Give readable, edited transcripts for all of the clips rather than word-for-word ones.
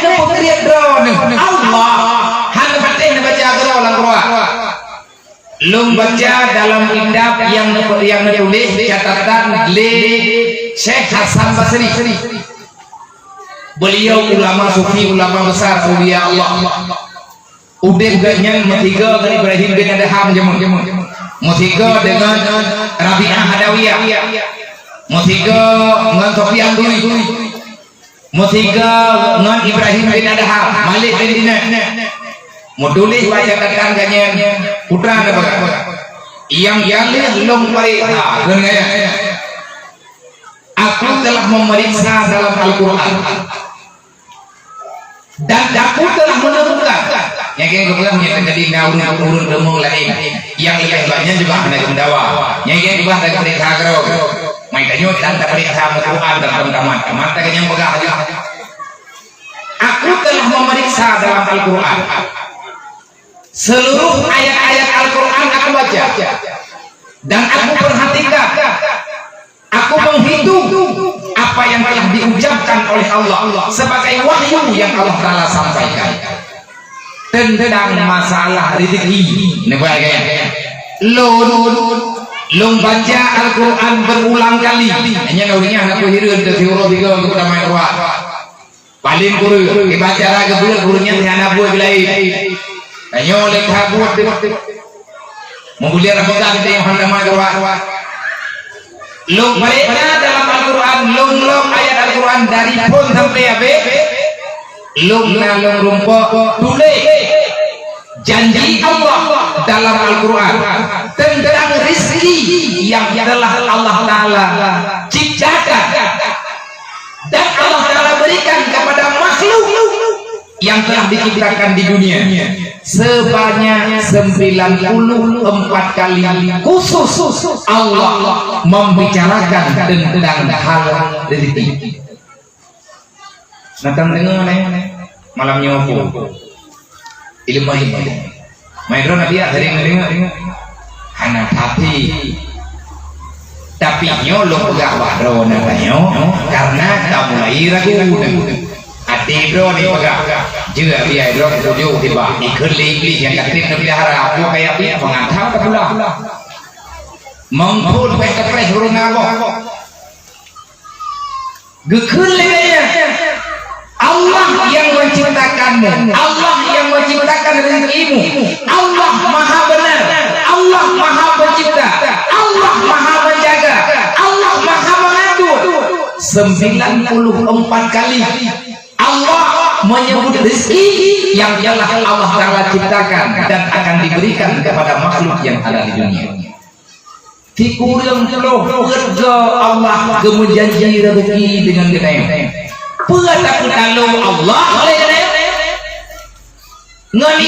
ke pokriat drone Allah hana patih baca agro lang roa lum baca dalam kitab yang menulis catatan le Syekh Hasan Basri. Beliau ulama sufi, ulama besar aulia Allah. Udah ganyan matiga dengan Ibrahim bin Adham jamun. Matiga dengan Rabi'ah Hadawiyah. Matiga dengan Sofyan Duri. Matiga dengan Ibrahim bin Adham, Malik bin Dinar. Modulis baca katakan ganyan putra ada yang belum periksa aku telah memeriksa dalam Al-Quran dan aku telah menemukan yang kayak gue bilang jadi naun demung lain yang lebih banyak juga ada gendawa yang kayak gue ada periksa agro makanya dan periksa Al-Quran dalam taman tak yang pegang aku telah memeriksa dalam Al-Quran seluruh ayat-ayat Al-Quran aku baca dan aku perhatikan aku menghitung apa yang telah diucapkan oleh Allah sebagai wahyu yang Allah Ta'ala sampaikan tentang masalah rezeki ini bagian lu baca Al-Quran berulang kali hanya naurinya anak kuhirin ke siuro tiga untuk damai ruang paling guru dibaca lagi gurunya tiana buah bilai ayo oleh kabut membulir Ramadan yang hendak majuan long mereka dalam Al-Quran long ayat Al-Quran dari pun sampai abe long rumput tulis janji Allah dalam Al-Quran tentang rezeki yang telah Allah Ta'ala ciptakan dan Allah Ta'ala berikan kepada makhluk yang telah diciptakan di dunia sebanyak 94 kali khusus Allah membicarakan tentang hal rezeki. Natang dengar malam nyopo ilmu maidro nabi sering dengar hana tapi nyolong gak wadro namanya karena tak mulai ragu hati bro ni pegang juga dia bro tujuh tiba ikut libli yang katrim nabi harap aku kayak dia mengantap ke pula mengkul pes burung ngabok gekul lebihnya Allah yang menciptakanmu Allah yang menciptakan rezekimu Allah maha benar Allah maha pencipta Allah maha menjaga Allah maha mengatur 94 kali Allah menyebut rezeki yang telah Allah Ta'ala ciptakan dan akan diberikan kepada makhluk yang ada di dunia. Tikurang teluh kerja Allah kemenjanji rezeki dengan genai. Pula tak kalau Allah oleh genai. Ngani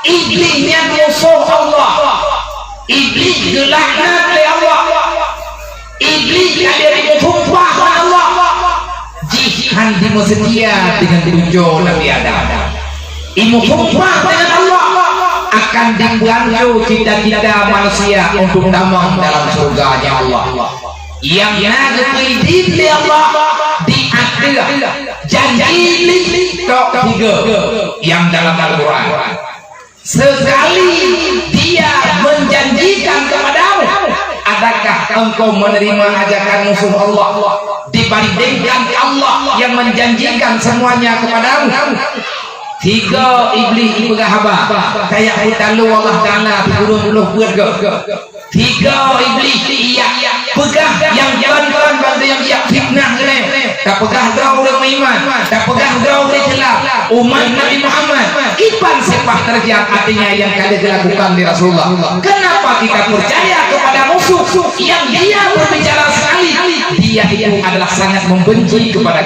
iblisnya musuh Allah. Iblis dilaknat oleh Allah. Iblis ada ditumpah oleh Allah. Jihan dimusetia dengan tujuh Nabi Adam imu sumpah dengan Allah akan diganggu cita-cita manusia untuk damang dalam surganya Allah yang nagri di Allah diakhir janji tok tiga yang dalam Al-Quran sekali dia menjanjikan kepadamu adakah engkau menerima ajakan musuh Allah dibandingkan Allah yang menjanjikan semuanya kepadamu tiga iblis ibu haba kayak kita lu Allah Ta'ala puluh tiga iblis iya pegah yang jalan-jalan bantu yang iya fitnah tak pegah kau orang beriman tak pegah kau orang celak umat Nabi Muhammad kipan sepah terjang artinya yang kali dilakukan di Rasulullah kenapa kita percaya kepada musuh yang dia berbicara sekali dia itu adalah sangat membenci kepada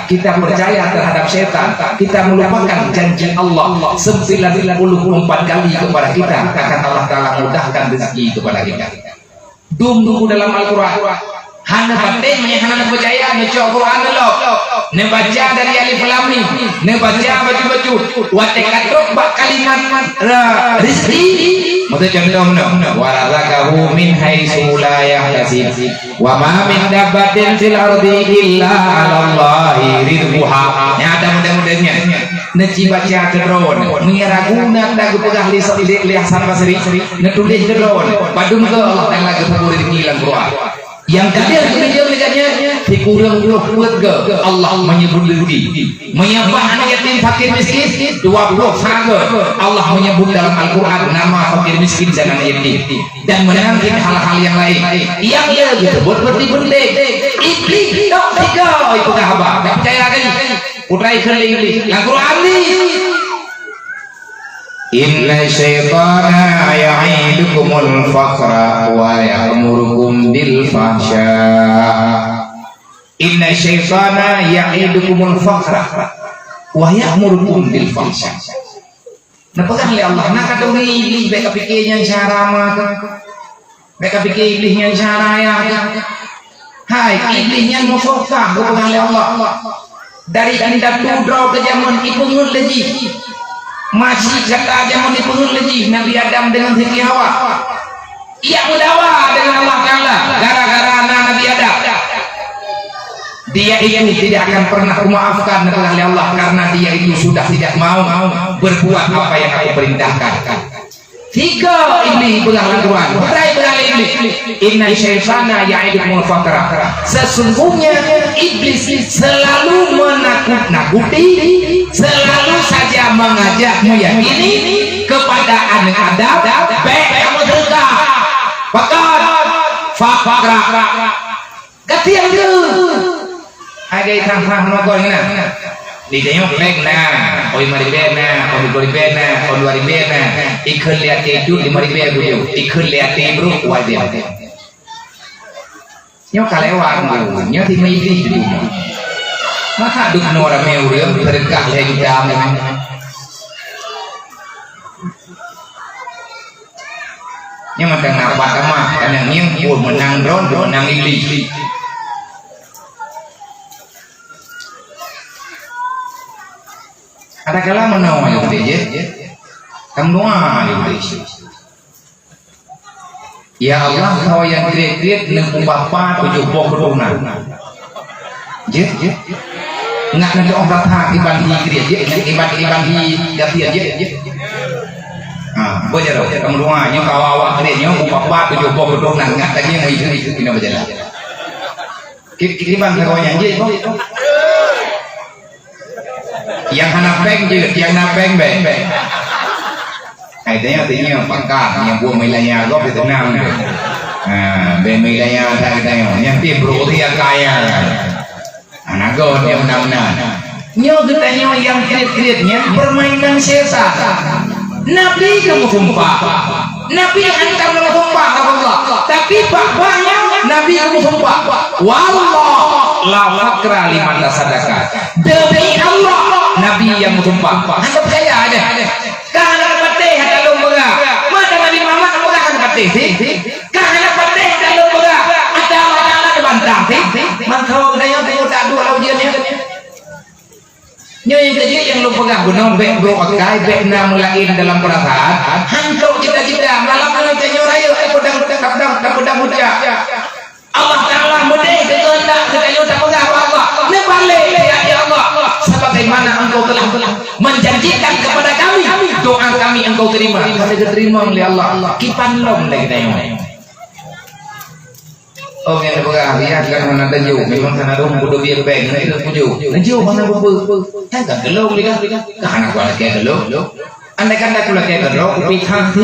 kita percaya terhadap setan kita melupakan janji Allah 94 kali kepada kita akan Allah Ta'ala mudahkan rezeki kepada kita dulu dalam Al-Quran hana penting hana percaya ngeco Quran lo nebaca dari alif lam mim nebaca baju-baju wa tekatuk kalimat rezeki Mata contohna warazaqahu min haitsu la yahtasib wa ma min dabbatin fil ardi illa 'ala Allahi rizquha. Ya ada mudah-mudahnya neci baca kedron mengiraguna dagu pegah li Hasan Basri netulih kedron padung ke Allah taala ke pur rezeki lan Quran. Yang kadir kerja leganya dikurang 20 ke Allah menyebut rezeki, menyebut anak yatim fakir miskin 20 saga Allah menyebut dalam Al-Qur'an nama fakir miskin dan anak yatim, dan menangin hal-hal yang lain yang ia disebut berti-berti iblis dok tiga itu dah apa tak percaya lagi putrai kerja iblis Al-Qur'an ni inna syaitana ya'idukumul faqra wa ya'murukum bil fahsya. Inna syaitana ya'idukumul faqra wa ya'murukum bil fahsya. Nah pegang oleh Allah nak kata iblis baik fikirnya cara maka baik fikir iblisnya cara ya hai iblisnya musafah pegang oleh Allah dari anda tudra ke zaman ipungun lagi masih kata zaman dipungut lagi Nabi Adam dengan Siti Hawa. Ia mudawa dengan Allah Taala gara-gara anak Nabi Adam. Dia itu tidak akan pernah memaafkan oleh Allah karena dia itu sudah tidak mau berbuat apa yang aku perintahkan. Tiga iblis pegang Al-Quran. Berai pegang iblis. Inna syaitana ya'idukumul faqra. Sesungguhnya iblis selalu menakut-nakuti, selalu saja mengajakmu yang ini kepada anak Adam baik kamu sedekah fakat faqra katiang tu ada tang-tang nokol ngana di tengok baik na oi mari be na oi gori be na oi wari be na ikhul lihat itu 5.000 bujo ikhul lihat bro wajib nyo kalewat nyo thì mấy đi masa duk nora meu dia berkah lagi damai nhưng mà đằng nào bạn mà đằng nghiêng buồn mà nàng rón rồi nàng iblis ada kala menawa yang dia kamu doa iblis ya Allah kau yang kriat nang bapa tujuh pok keturunan je nggak nanti orang thang iban hi kriat je iban hi gatian je boleh rồi kamu doa nyo kawawa kriatnya bapa tujuh pok keturunan nggak tadi yang itu kita berjalan iban kau yang je yang anak peng je yang anak peng be artinya pangkat yang buang wilayah gop Việt Nam về wilayah thay yang timbro dia kaya anak god yang benar-benar nyo kita nyo yang kriat-kriatnya permainan sesat Nabi kamu sumpah Nabi hantar kamu sumpah Allah tapi bapaknya Nabi kamu sumpah wallah la fakra liman tasadaka demi Allah Nabi yang sumpah anda percaya ada karena patih dalam berak mata Nabi Muhammad mengatakan patih karena patih dalam berak ada Allah bantah mangkau daya tak dua ujian yang jadi yang lu pegang gunung bek akai bek mulain dalam perasaan hantu cita-cita malam malam tanyo raya pedang muda Allah Taala mudih kehendak kita tak pegang apa ne balik ya Allah sebagaimana engkau telah menjanjikan kepada kami doa kami engkau terima pada diterima oleh Allah kipan lom lagi tanya oh yang berkah lihat kan mana tajuk memang sana dong bodoh biar baik itu tajuk mana bodoh kan tak gelong lihat kan aku lagi gelong andai kan aku lagi gelong pitang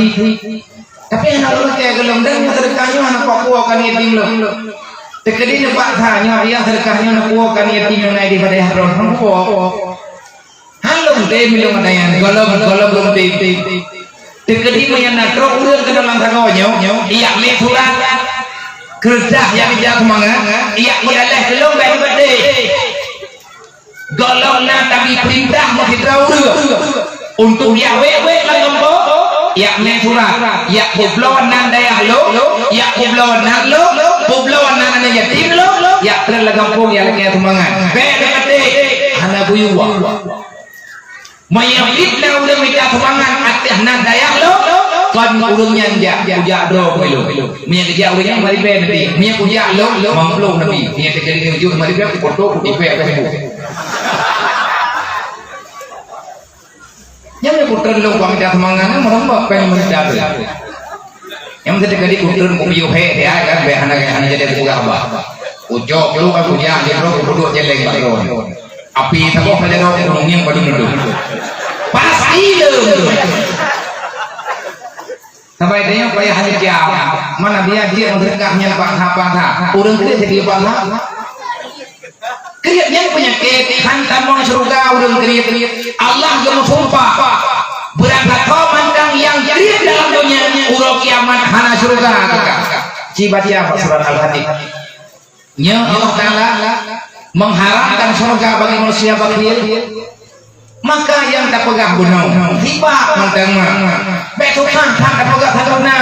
tapi anak lu kayak gelong dan terkanya anak Papua kan yatim lo tekedi ne pak thanya ia terkanya anak Papua kan yatim yang naik di pada hadron Papua halong deh milong adayan golong deh tekedi mayan nakro urang ke dalam tangannya iya me surat kerja yang dia semangat iya mudalah gelong baik bade golong na tapi perintah masih terlalu untuk ya wewe langombo ya me surat ya publon nan daya lo ya publon nan lo publon nan ana yatim lo ya terlagampung ya lagi semangat baik bade hana buyuwa mayabit na udah minta semangat atih nan daya lo Kon urungnya ujak do melu. Mia kerja urungnya mari be nanti. Mia ujak lo mamplong nabi. Mia kerja di ujung mari be foto di be Facebook. Yang putra lo kami dah semangatnya merambah pengen menjadi. Yang ketika di putra mau yuhe dia kan be anak jadi buka apa. Ujok lu kan ujak dia lo berdua jelek baron. Api tak kau saja do urungnya pada mendu. Pasti lo. Sampai dia payah hanya jam. Mana dia mengerikahnya bangsa-bangsa. Orang kita jadi bangsa. Kriatnya penyakit. Hantam orang surga orang kriat. Allah yang sumpah. Berangkat kau mandang yang kriat dalam dunia. Urok kiamat hana surga. Cibat apa surat Al-Hadid. Allah Ta'ala mengharamkan surga bagi manusia bakil. Maka yang tak pegang gunung tiba mandang betul tak pegang tangguna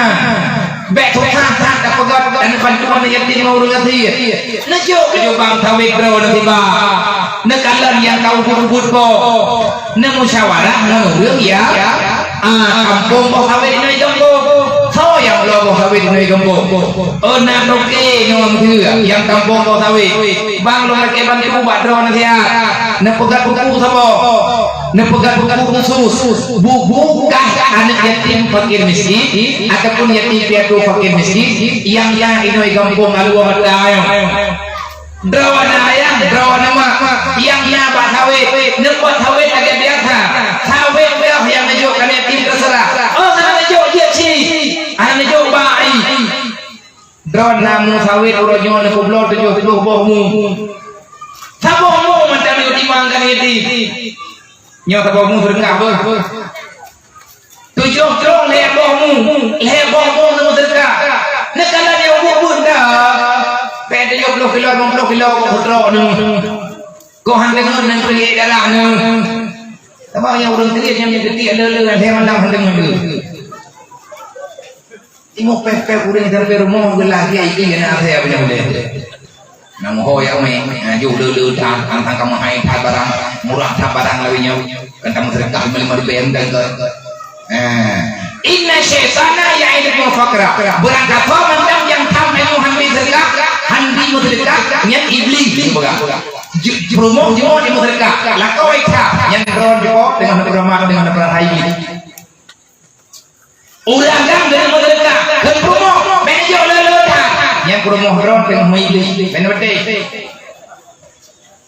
betul tak pegang dan bantuan yang timur lagi nejo bang tawik bro tiba nekalan yang tahu buru-buru ko musyawarah ngurung ya kampung bau sawit ini jombo so yang lo bau sawit ini jombo nak noke ngomong tu yang kampung bau sawit bang lo mereka bantu buat drone dia nak pegang buku sabo nepegat buku khusus bukan anak yatim fakir miskin ataupun yatim piatu fakir miskin yang inoi kampung alu ayo drawana ayam drawana mak yang pak sawit nepat sawit agak biasa sawit yang menunjukkan yatim terserah anak menunjuk dia si anak menunjuk bai drawana mu sawit urojo ne kublor 70 bohmu sabohmu macam itu dimangkan yatim nyo ta bomu berkah ber. Tujuh terong lebohmu no berkah. Nekala dia ubun dah. Pede 70 kilo 50 kilo terong nu. Ko hang dengar nang pergi dalam nu. Apa yang urang kriat yang gede lele dia malam hang dengar. Timo pepe urang sampai rumah gelah dia iki kena saya punya boleh. Nang ho ya me ju lele tang kamu hai barang murah barang lawinya kan kamu sedekah 5 BM dan ke inna syaitana ya'idukum faqra berangkat kau mandang yang kamu hamil sedekah handi sedekah nyat iblis boga promo jemo di sedekah la kau ika yang ron jemo dengan programma dengan perahai urang dengan sedekah ke promo mejo lele yang promo ron dengan iblis benete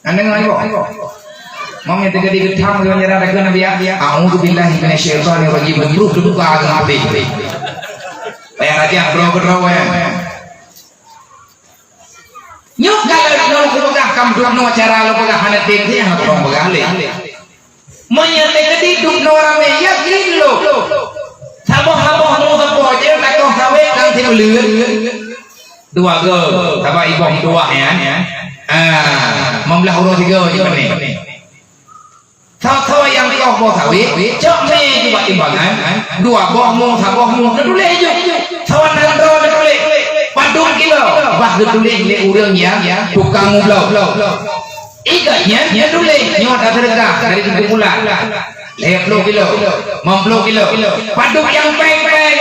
anda ngaibo mau yang tiga digetham yang nyerah ke nabi ya a'udzubillahi minasyaitonir rajim beruh duduk agak habis bayar aja bro ya nyuk kalau lo pegang kamduk no cara lo pegang hanatin dia yang orang pegang le mau tadi duduk no rame yakin lo saboh no saboh je tak kau sawe lang tiga leur dua go sama ibu dua ya membelah huruf 3 je benih Tahu yang kau bawa sawit, cok me juga timbangan, dua bohmu, sabohmu, neduleh je, sawan nandro neduleh, padung kilo, bah neduleh le urang ya, tukang mublau, ikatnya neduleh, nyot sedekah dari 7 bulan, 50 kilo, 50 kilo, padung yang peng-peng,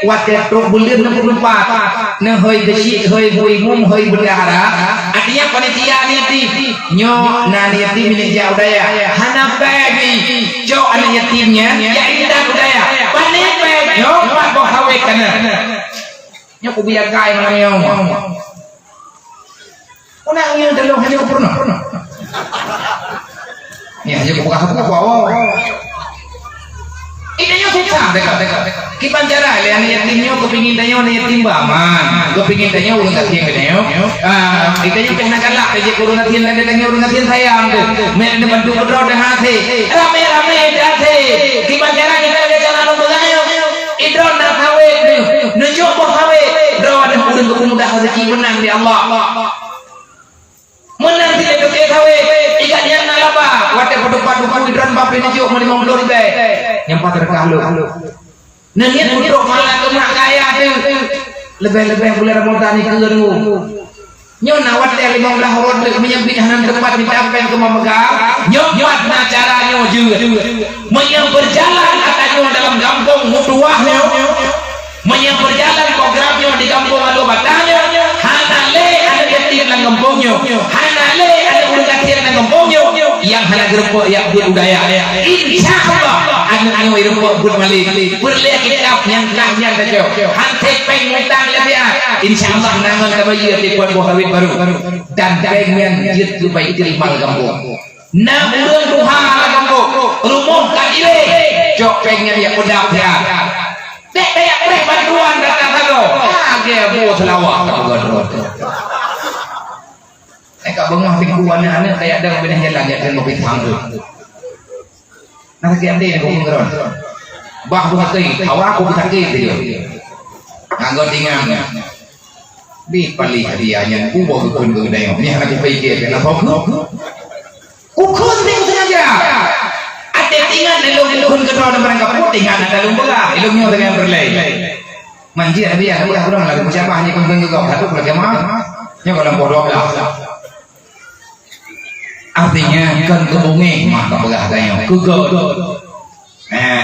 wadah truk bulir 64, nehoi besi, hoi buimum, hoi berdarah, artinya panitia niati, nyok naniati milik jauh daya, hana bagi, jauh anak yatimnya, ya indah budaya, panik bagi, nyok pak bohawe kana, nyok kubiak kai ngayong, unang yang dalam hanya pernah, ya hanya buka bawa. Idenya susah dekat. Kipan cara le anak yatimnya kepingin tanya anak yatim baman, kepingin tanya urang katien tanya. Idenya pernah kalak je urang katien ada tanya urang katien sayang tu. Men bantu pedro dah hati. Rame hati. Kipan cara kita ada jalan begayo. Idron nak hawe nunjuk boh hawe. Bro ada urang kemudah rezeki menang di Allah. Menang tidak ke hawe. Ikan yang nalapa. Wadah padu idron bab ini juk mau 50 ribu. Yang patah kalau nengit untuk malah kemak kaya tu lebih boleh Ramadan itu dulu Nyo nawat dia 15 orang menyebut hanan tempat minta apa yang kemau megang. Nyo buat caranya juga. Menyang berjalan atanyo dalam kampung mutuahnya. Menyang berjalan programnya di kampung ado batanya. Hanale ada yatim nang kampungnya. Hanale ada urang kecil nang kampungnya. Yang hana gerepok yang budaya. Insyaallah anu irupok bud malik. Berliak kitab yang kahnya saja. Hantek peng mutang lebih. Insyaallah nangon kabayi di buat buah baru dan pengen gitu baik terima kampung. Nah urang duha kampung. Rumah kadile. Jok pengen ya udah ya. Dek kayak brek bantuan datang hago. Age buah selawat kago. Eka bengah pikuan ane kayak ada benih jalan dan mobil tangguh. Nah kian dia kau ngeron. Bah buat kei, awak aku bisa kei dia. Nganggo tingang. Di pali hadiahnya kubo kukun kegedayang. Ini anak pikir kenapa kukun? Kukun tengok saja. Ate tingan elok kukun kedua mereka putingan ada lumba. Eloknya dengan berlay. Manjir dia kurang lagi siapa hanya kukun kegau satu lagi mah. Nya kalau bodoh lah. Artinya kan kebungi maka belah kayo kugol.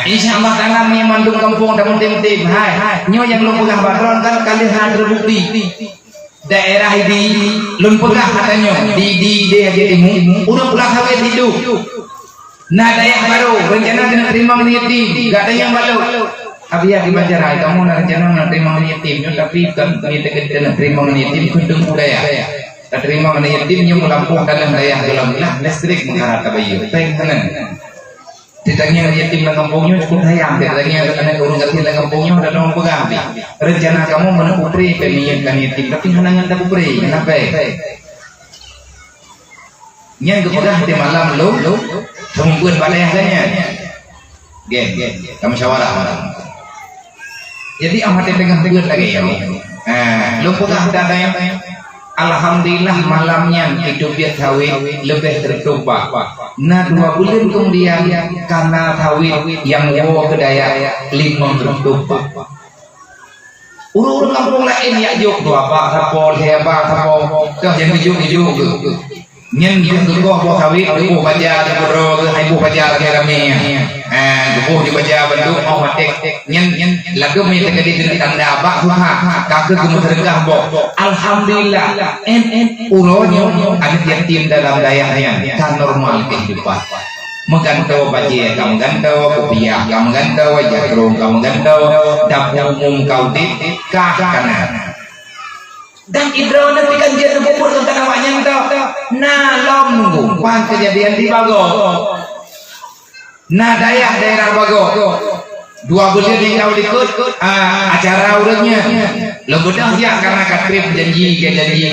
Insyaallah tanam ni mandung kampung damun tim-tim. Hai nyo yang lu pegang badron kan kalian terbukti daerah di lun pegah katanya di dia jadi udah pulang hawe hidup. Nah daerah baru rencana kena terima yatim gak ada yang balu. Abia di Banjarai kamu nak rencana nak terima yatim tapi kan kita kena terima yatim kundung budaya. Terima mana yatim yang melampung dalam daya dalam lah listrik mengharap kabayu pengen ditanya yatim dalam kampungnya cukup sayang ditanya anak urung kecil dalam kampungnya ada orang pegang rencana kamu mana kupri penyiapkan yatim tapi hanangan tak kupri kenapa yang kepegang di malam lo sembuhan balai hanya kamu syawarah jadi amat pegang tegur lagi ya lo pegang ada yang alhamdulillah malamnya hidup dia tawid lebih tercoba. Nah 2 bulan kemudian karena tawid yang bawa ke daya 5 tercoba. Urut kampung lain ya juk dua pak sapol hebat sapol dah yang juk nyen juk bawa tawid ibu baca bro ibu baca lagi rame ibu dibaca bentuk omatik nyen lagu mi tegadi dengan tanda bak ha kagak gemu terengah bo alhamdulillah uronyo ada yatim dalam dayanya kan normal kehidupan menggantau baji kamu gantau kopiah kamu gantau jarum kamu gantau dapur umum kau di kanan dan idro nanti kan dia kubur tentang awaknya tau nah lom pan kejadian di Bago nah daerah Bago 2 bulan yang kau ikut acara urutnya lo bedah ya karena katrip janji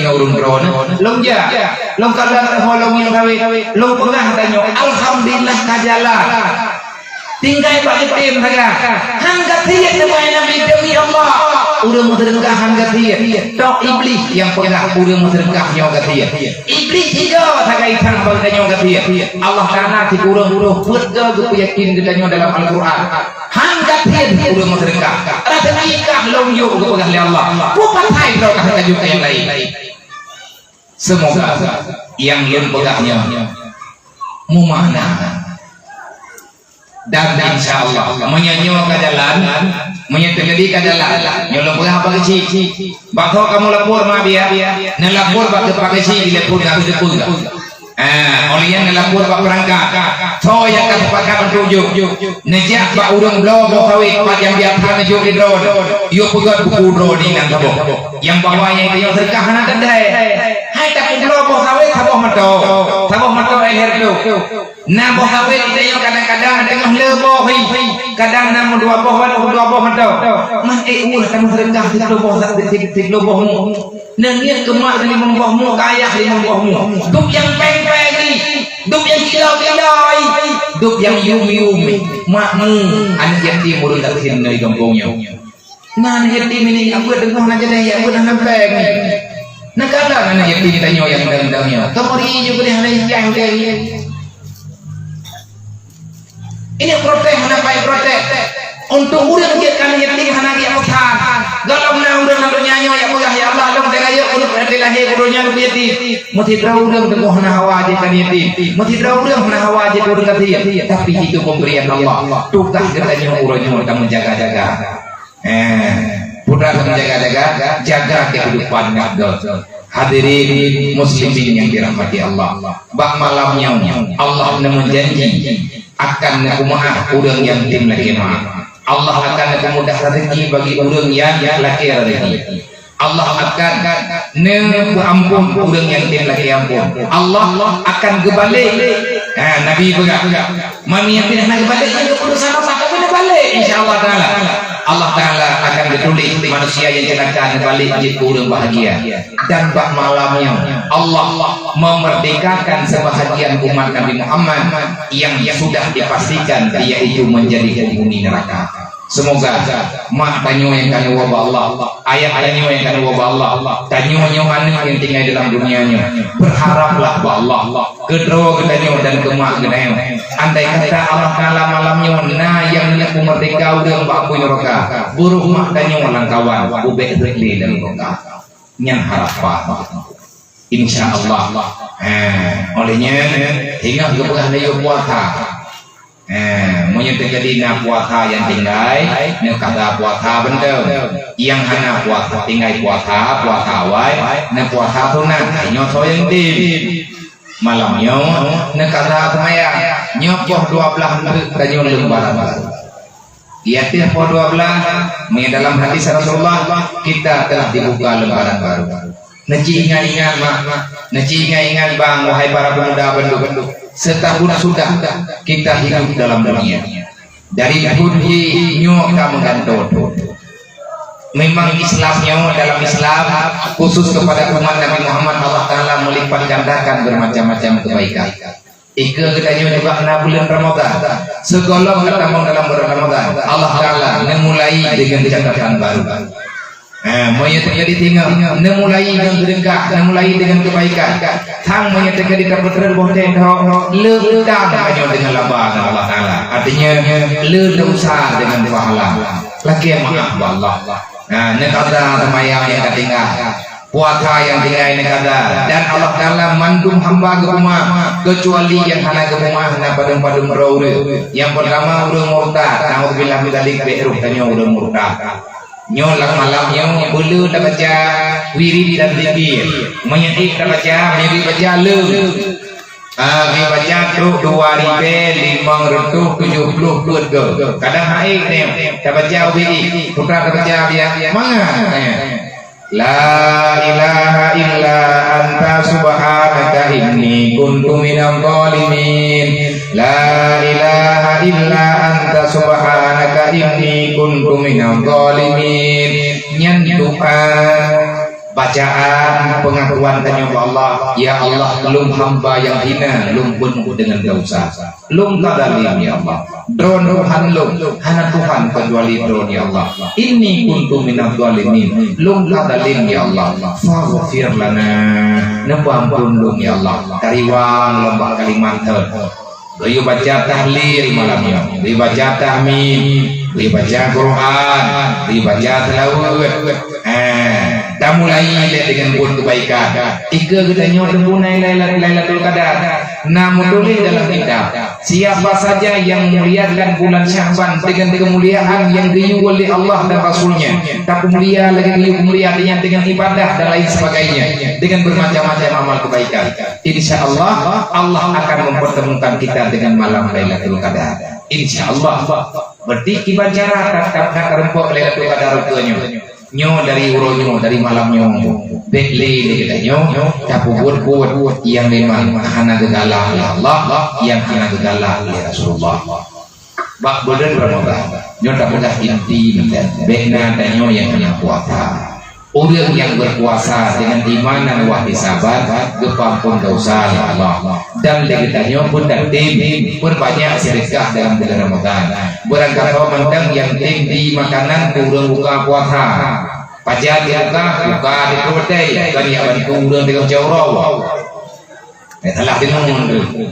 ngurung drone lo ja lo kadang holong yang kawe lo pernah tanya alhamdulillah kajalan tinggal pakai tim saja hangga tiap namanya nabi demi Allah udah muterengkah hangga tiap tok iblis yang pernah udah muterengkah nyoga tiap iblis juga sagai tang bagi nyoga tiap Allah karena ti urang-urang perga gue yakin gedanya dalam Al-Qur'an hangga tiap udah muterengkah rasa nikah long yo gue pegang Allah bukan hai bro kah juga yang lain semoga yang pegangnya mumana dan insya Allah menyanyi ke jalan menyetujui ke jalan nyolong pula apa kecil bakal kamu lapor mah biar nelapor bak ke kecil dilapor nggak bisa pun olian nelapor bak perangkat so yang kesepakatan tujuh nejak bak urang blow kawit pak yang biasa nejuk di road yo pegat buku road di nang kabo yang bawahnya itu yang serkah nang kedai hai tak blow kawit sabo mato air tu nah boh kawit itu yang kadang-kadang tengah leboh kadang namun 2 boh mato mah ulah kamu serkah di lobohmu nengian kemak di membohmu kaya di membohmu duk yang peng-peng duk yang kilau-kilau duk yang yum-yum makmu anak yatim urut tak kesini dari kampungnya nah anak yatim ini aku dengar aja deh aku dah nampak nah kadang anak yatim tanya yang dendamnya kemari juga dia anak yang ini protes menampai protes untuk urang dia kan yatim anak yang besar galau na urang nyanyo ya Allah ya Allah long tengah ya urut lahir urunya lebih mesti terurang dengan hawa aja kan itu mesti terurang dengan hawa aja urang kati tapi itu pemberian Allah tugas katanya urunya kamu jaga-jaga putra kamu jaga kehidupan ngabdo. Hadirin muslimin yang dirahmati Allah, bak malamnya Allah menjanji akan kumaha urang yang tim lagi mah. Allah akan mudah rezeki bagi urang yang laki rezeki. Allah akan ampun urang yang tim lagi ampun. Allah akan gebalik. Nabi juga mami yang tidak nak balik itu urusan Allah tapi balik insyaallah taala. Allah Ta'ala akan ditulis manusia yang celaka balik jadi kurang bahagia. Dan bak malamnya Allah memerdekakan sebahagian umat Nabi Muhammad yang sudah dipastikan dia itu menjadi penghuni neraka. Semoga mak tanyo yang kami wabah Allah, ayah tanyo yang kami wabah Allah, tanyo mana yang tinggal dalam dunianya. Berharaplah bahwa Allah kedro ketanyo dan kemak kenayo. Andai kata Allah Ta'ala malamnya nah yang nak merdeka udah mbak punya roka buruh mak tanyo langkawan ubek rekli dan roka yang harapan insya Allah. Olehnya hingga kebukaan ayo puasa. Mungkin terjadi na puasa yang tinggal, na kata puasa bener, yang hana puasa tinggal puasa awal, na puasa tu na nyoto yang di malamnya, na kata semaya nyopoh 12 tanyo lembaran baru. Ia tiap 12, dalam hadis Rasulullah kita telah dibuka lembaran baru. Naci ingat bang, wahai para pemuda benduk. Setahun sudah kita hidup dalam dunia. Dari kunci nyok kamu gantung. Memang Islamnya dalam Islam khusus kepada umat Nabi Muhammad Allah Ta'ala melipat gandakan bermacam-macam kebaikan. Ika katanya juga kena bulan Ramadan. Segolong ketemu dalam bulan Ramadan Allah Ta'ala memulai dengan catatan baru. Maya terjadi tinggal, mulai dengan berkah, mulai dengan kebaikan. Tang maya terjadi terbetul boten leutang hanya dengan labah Allah Taala. Artinya dosa dengan pahala. Laki maaf Allah. Nekada semaya yang ketinggal, puasa yang tinggal nekada dan Allah Taala mandum hamba ke rumah kecuali yang hana ke rumah na padum-padum raure. Yang pertama urang murtad, naudzubillah min dzalik be'ruh tanya urang murtad. Nyolang malamnya bulu dah baca wirid dan zikir, menyetik dah baca, miri baca le, baca tu 2.570 kadang hai ni, dah baca wirid, putra dah baca dia, mana? La ilaha illa anta subhanaka inni kuntu minadh dhalimin. La ilaha illa anta subhanaka inni kuntu minadh dhalimin. Nyan doa bacaan pengakuan tanya Allah, ya Allah belum hamba yang hina, belum penuh dengan dosa, belum tadalim ya Allah. Drone Tuhan belum, hana Tuhan kecuali drone ya Allah. Ini kuntu minadh dhalimin, belum tadalim ya Allah. Faghfir lana, nebampun belum ya Allah. Kariwang lembah Kalimantan. Beliau baca tahlil malamnya, beliau baca tahmid, beliau baca Quran, beliau baca tilawat. Dah mulai dengan buat kebaikan. Ika katanya tempunai Lailatul Qadar. Namun tulis dalam kitab, siapa saja yang memuliakan bulan Sya'ban dengan kemuliaan yang diuji oleh Allah dan Rasulnya, tak mulia lagi kemuliaan dengan ibadah dan lain sebagainya, dengan bermacam-macam amal kebaikan. Insya Allah Allah akan mempertemukan kita dengan malam Lailatul Qadar. Insya Allah. Berarti kita cara tak rempok Lailatul Qadar rupanya. Nyo dari uronyo dari malamnya bekli kita nyo capu buat yang memang hana gegala ya Allah yang hana gegala ya Rasulullah. Bak bodan Ramadan nyo tak mudah inti dan bekna dan nyo yang hanya puasa. Orang yang berpuasa dengan iman dan wahdi sabar kepampun dosa ya Allah. Dan legitannya pun tertib berbanyak sedekah dalam bulan Ramadan. Berangkat mentang yang tinggi makanan kurang buka puasa. Pajak buka di kedai kan ya bantu kurang dengan jauh. Telah dengung tu.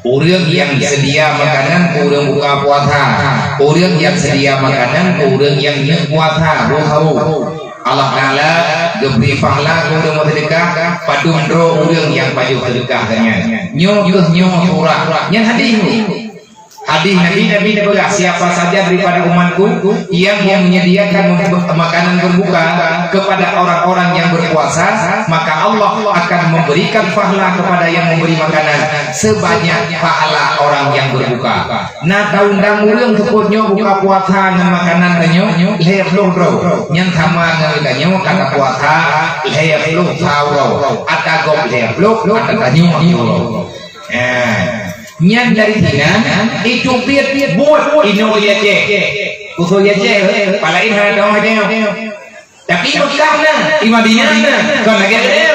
Orang yang sedia makanan kurang buka puasa, orang yang sedia makanan orang yang puasa rohau. Allah Taala diberi pahala kepada sedekah padu mendro urang yang baju sedekah dengan nyo surah yang hadis Nabi berkata, siapa saja daripada umatku yang menyediakan makanan berbuka kepada orang-orang yang berpuasa, maka Allah akan memberikan pahala kepada yang memberi makanan sebanyak pahala orang yang berbuka. Nah, tahun-tahun urang sebutnya buka puasa dengan makanan kanyo leh loh bro. Yang sama dengan kanyo kata puasa leh loh tahu ada gok leh loh ada kanyo. Nyan dari Tina itu piat buat ino ya je usul ya je palain hana dong tapi Mekah na di Madinah na kan lagi ada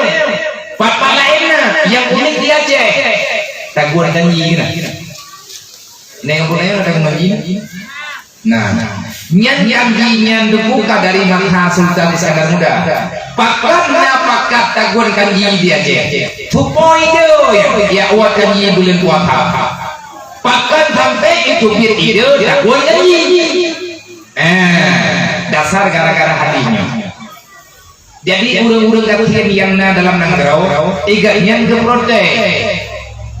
palain na yang unik dia je tak gua janji na neng boleh ada janji nah nyan dibuka dari Makkah Sultan Iskandar Muda pakat tagun kanji dia je tupoi dia ya uat kanji bulan puasa pakat sampai itu pir ide tagun kanji dasar gara-gara hatinya. Jadi urang-urang kasihan yang dalam nanggrau iganya ke protes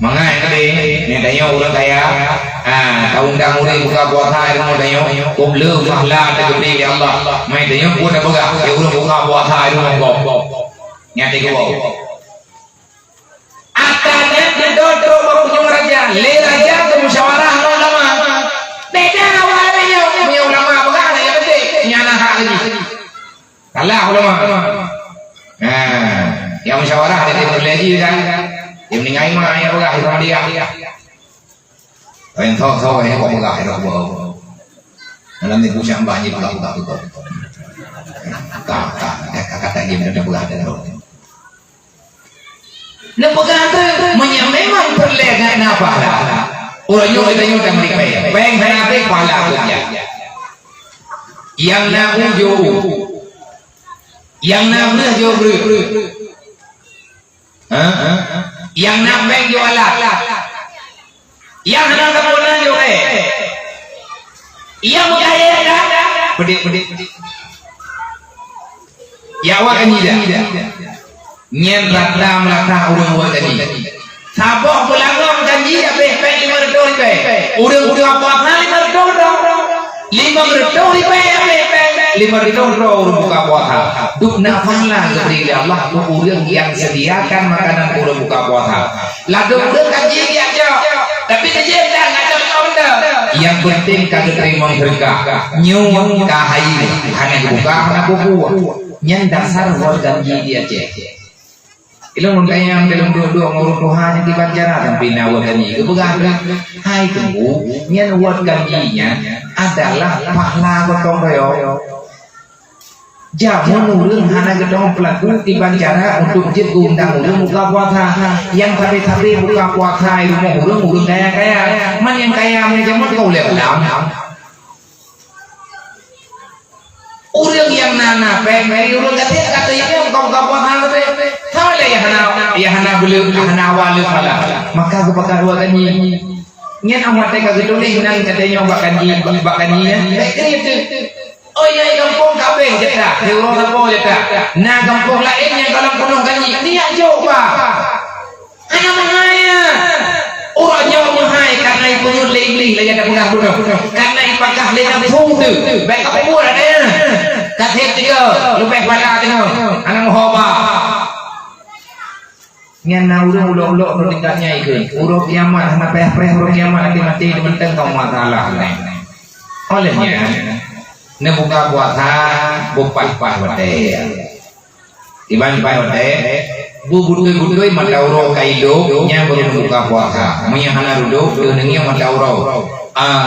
mangai tadi nedanya urang kaya tahun-tahun urang buka puasa ilmu dayo kublu mahla ada gede ya Allah mai dayo pun ada boga ya urang buka puasa ilmu gop nyate go atanya dodro baru punya raja le raja ke musyawarah ulama beda awalnya punya ulama boga ya bete nyana hak lagi kalah ulama yang musyawarah ada teknologi kan yang meninggal mah ya boga itu dia yang tahu yang boga itu boga dalam ni pusang banyak boga kata dia ada boga ada Nepegata memang perlegan apa lah. Orang yang kita nyuruh mereka, bang berapa pala punya. Yang nak ujo, yang nak ujo beri, yang nak bang jualan, yang nak kamulan juga, yang mudahnya pedik, ya awak ni dah. Nyen rata melata urang tadi sabok pelanggang janji apa 5 redor urang apa kali 5 redor 5 redor urang buka puasa duk nafala kepada Allah tu urang yang sediakan makanan urang buka puasa lado urang kaji aja tapi kaji dah ngaco yang penting kada terima berkah nyung kahai hanya buka hanya buku nyen dasar buat janji dia je ilang mengkayang dalam dua ngurus Tuhan di Banjara dan Pinawa kami kebegahan hai tunggu nyan buat ganjinya adalah pahala gotong royong jamu urang hana gedong pelaku di Banjara untuk masjid undang urang buka puasa yang tapi buka puasa urang kaya man yang kaya macam kau lelam urang yang nana pemeri urang kata ini kau puasa tahu lah ya hana belum hana awal pala maka aku pakai dua kali nyen amat tega gedoleh nan katanya bakani ya itu oh ya kampung kabeh jeta euro apa jeta na kampung lain yang dalam gunung kani dia coba ana mahaya orangnya mahai karena ibu lei lagi ada pengang gunung karena ipakah lena pung tu baik apa buat ada kathet tiga lebih pada tengok anak hoba ngan urang ulok tingkatnya ikut urut kiamat hana peh urut kiamat mati di menteng kau masalah olehnya ne buka puasa bupat wate iban wate bu butuh madauro kaido nya baru buka puasa munya hana duduk deungeung madauro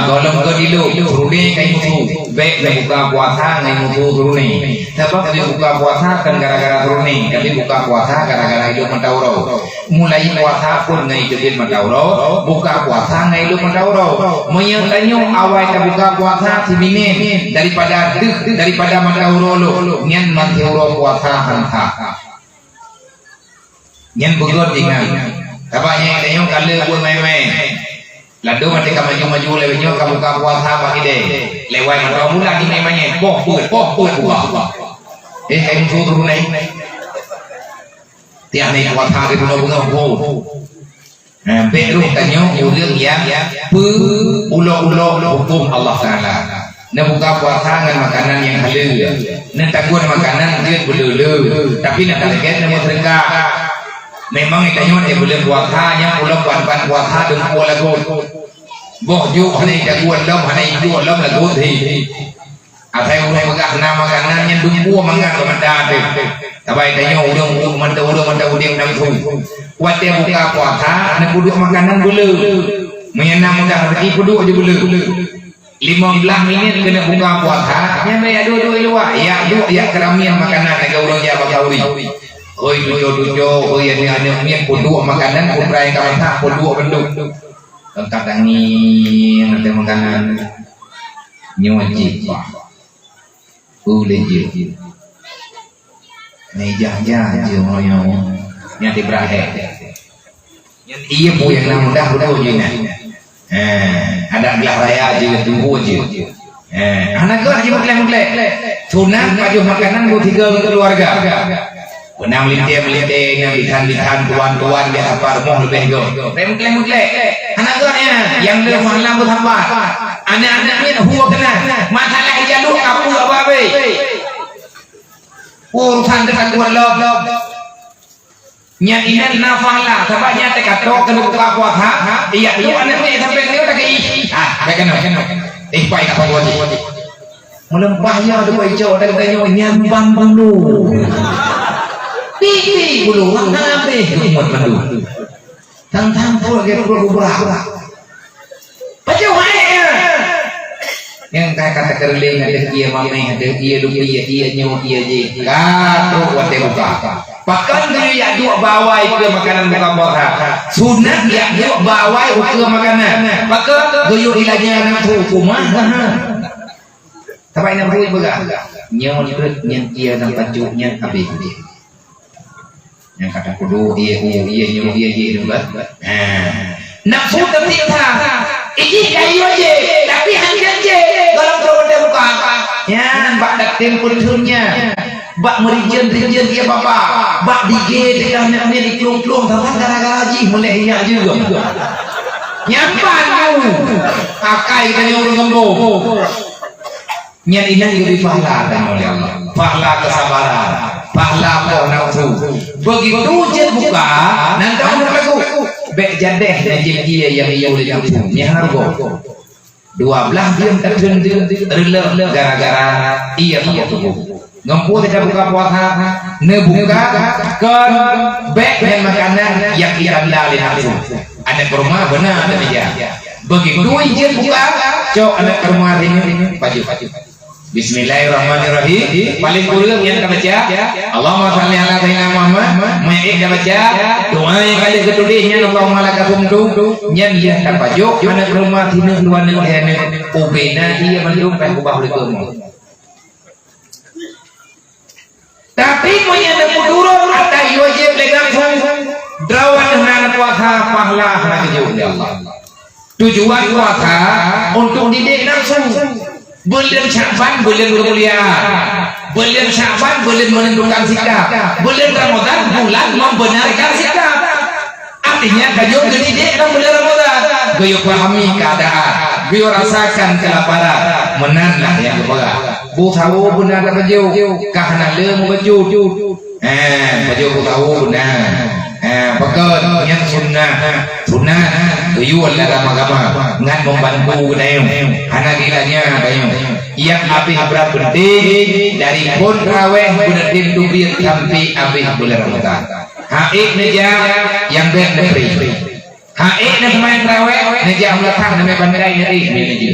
golong kedilo rude kai mutu baik buka puasa ngai mutu rune sebab buka puasa kan gara-gara rune tapi buka puasa gara-gara hidup madauro mulai puasa pun ngai jadi madauro buka puasa ngai hidup madauro moyang tanyo awai ta buka puasa sibine daripada madauro lo nyen madauro puasa hanta nyen begot ingat tabanya tanyo kale pun main lado mereka maju lewatnya kamu buka puasa pagi deh lewat mula mula di memangnya poh buka em thua tôi này thì anh này qua thà cái tôi đâu vô bé lúc ta nhớ nhiều lương ya pư ulo hukum Allah Taala nah buka puasa dengan makanan yang halal nah takut makanan dia belulu tapi nak target nama mereka memang kita nyot boleh puasanya ulo pan puasa dengan puasa boh ju hari takut lom hari ju lom lagu thì thay ulo makanan yang dumpu mangan kemendah tu tapi kita nyot udang mantau nam tu buat dia buka puasa nak duduk makanan belulu menyenang dah pergi duduk je belulu 15 minit kena buka puasa nya me dua-dua luar ya duk ya keramian makanan ke urang ya bagauri oi dujo oi ane mien dua makanan pun rai kamata pun dua benduk lengkap dangi nanti makanan nyoji pak boleh je meja je moyo nya diberahe iya bu yang mudah je ada gelar raya je tunggu je anak gua aja mutlak sunat baju makanan gua 3 keluarga benang melinteh yang tuan biar apa rumah lebih go mutlak anak gua yang le malam gua tambah anak-anaknya huwa kena masalah jalur kapu apa be urusan dengan Tuhan lob nya ini nafalah sebabnya tekatok kena buka puasa iya anaknya sampai dia tak isi baik baik apa buat melempahnya ada hijau dan tanya nyambang bulu pipi bulu mana be umur bulu tang pun dia perlu berapa baca yang kata kerling ada kia mamai ada kia lupa ia nyawa ia je kata wate buka bahkan dia dua bawai ke makanan buka puasa sunat dia dua bawai ke makanan maka goyo ilahnya nak hukumah tapi nak boleh bega nyawa yang kia dan pacuknya habis yang kata kudu ia nyawa ia je nafsu tertita ini kayu je tapi hanya je dalam terwada buka ya bak datin punturnya bak merijen dia bapa bak dige dengan ni diklung-klung tanpa gara-gara haji mulai hiyak juga nyampan kau pakai tanya urung gembo nyan ini lebih pahala dan oleh Allah pahala kesabaran pahala kau nafsu begitu je buka nanti orang lagu bek jadeh dan jilkia yang ia boleh jatuh harga 12 diam terlelep gara-gara ia tubuh ngempu tidak buka puasa nebuka kan bek dan makanan yang ia lalai nafsu ada ke rumah benar ada meja begitu izin buka cok anak ke rumah ini baju Bismillahirrahmanirrahim paling kurang yang kita baca Allahumma shalli ala sayyidina Muhammad maik kita baca doa yang kali kedudihnya Allahumma lakakum tu nyan dia tak bajuk anak rumah sini luar negeri ubena dia meliuk pai ubah oleh kamu tapi punya ada kudurun ada wajib legang drawan dengan puasa pahala lagi Allah tujuan puasa untuk didik nafsu bulan Sya'ban bulan kemuliaan bulan Sya'ban bulan menentukan sikap bulan Ramadan bulan membenarkan sikap artinya kayu gede dalam bulan Ramadan kayu pahami keadaan kayu rasakan kelaparan menanlah yang kepada bu tahu benar tak baju kahana lemu baju baju bu tahu benar pekan yang sunnah kayu adalah agama ngan membantu dayu anak gilanya dayu yang habis berat penting dari pun raweh benar diberi sampai habis bulan Ramadan haik neja yang ben negeri haik nak main raweh neja belakang nama bandai negeri neja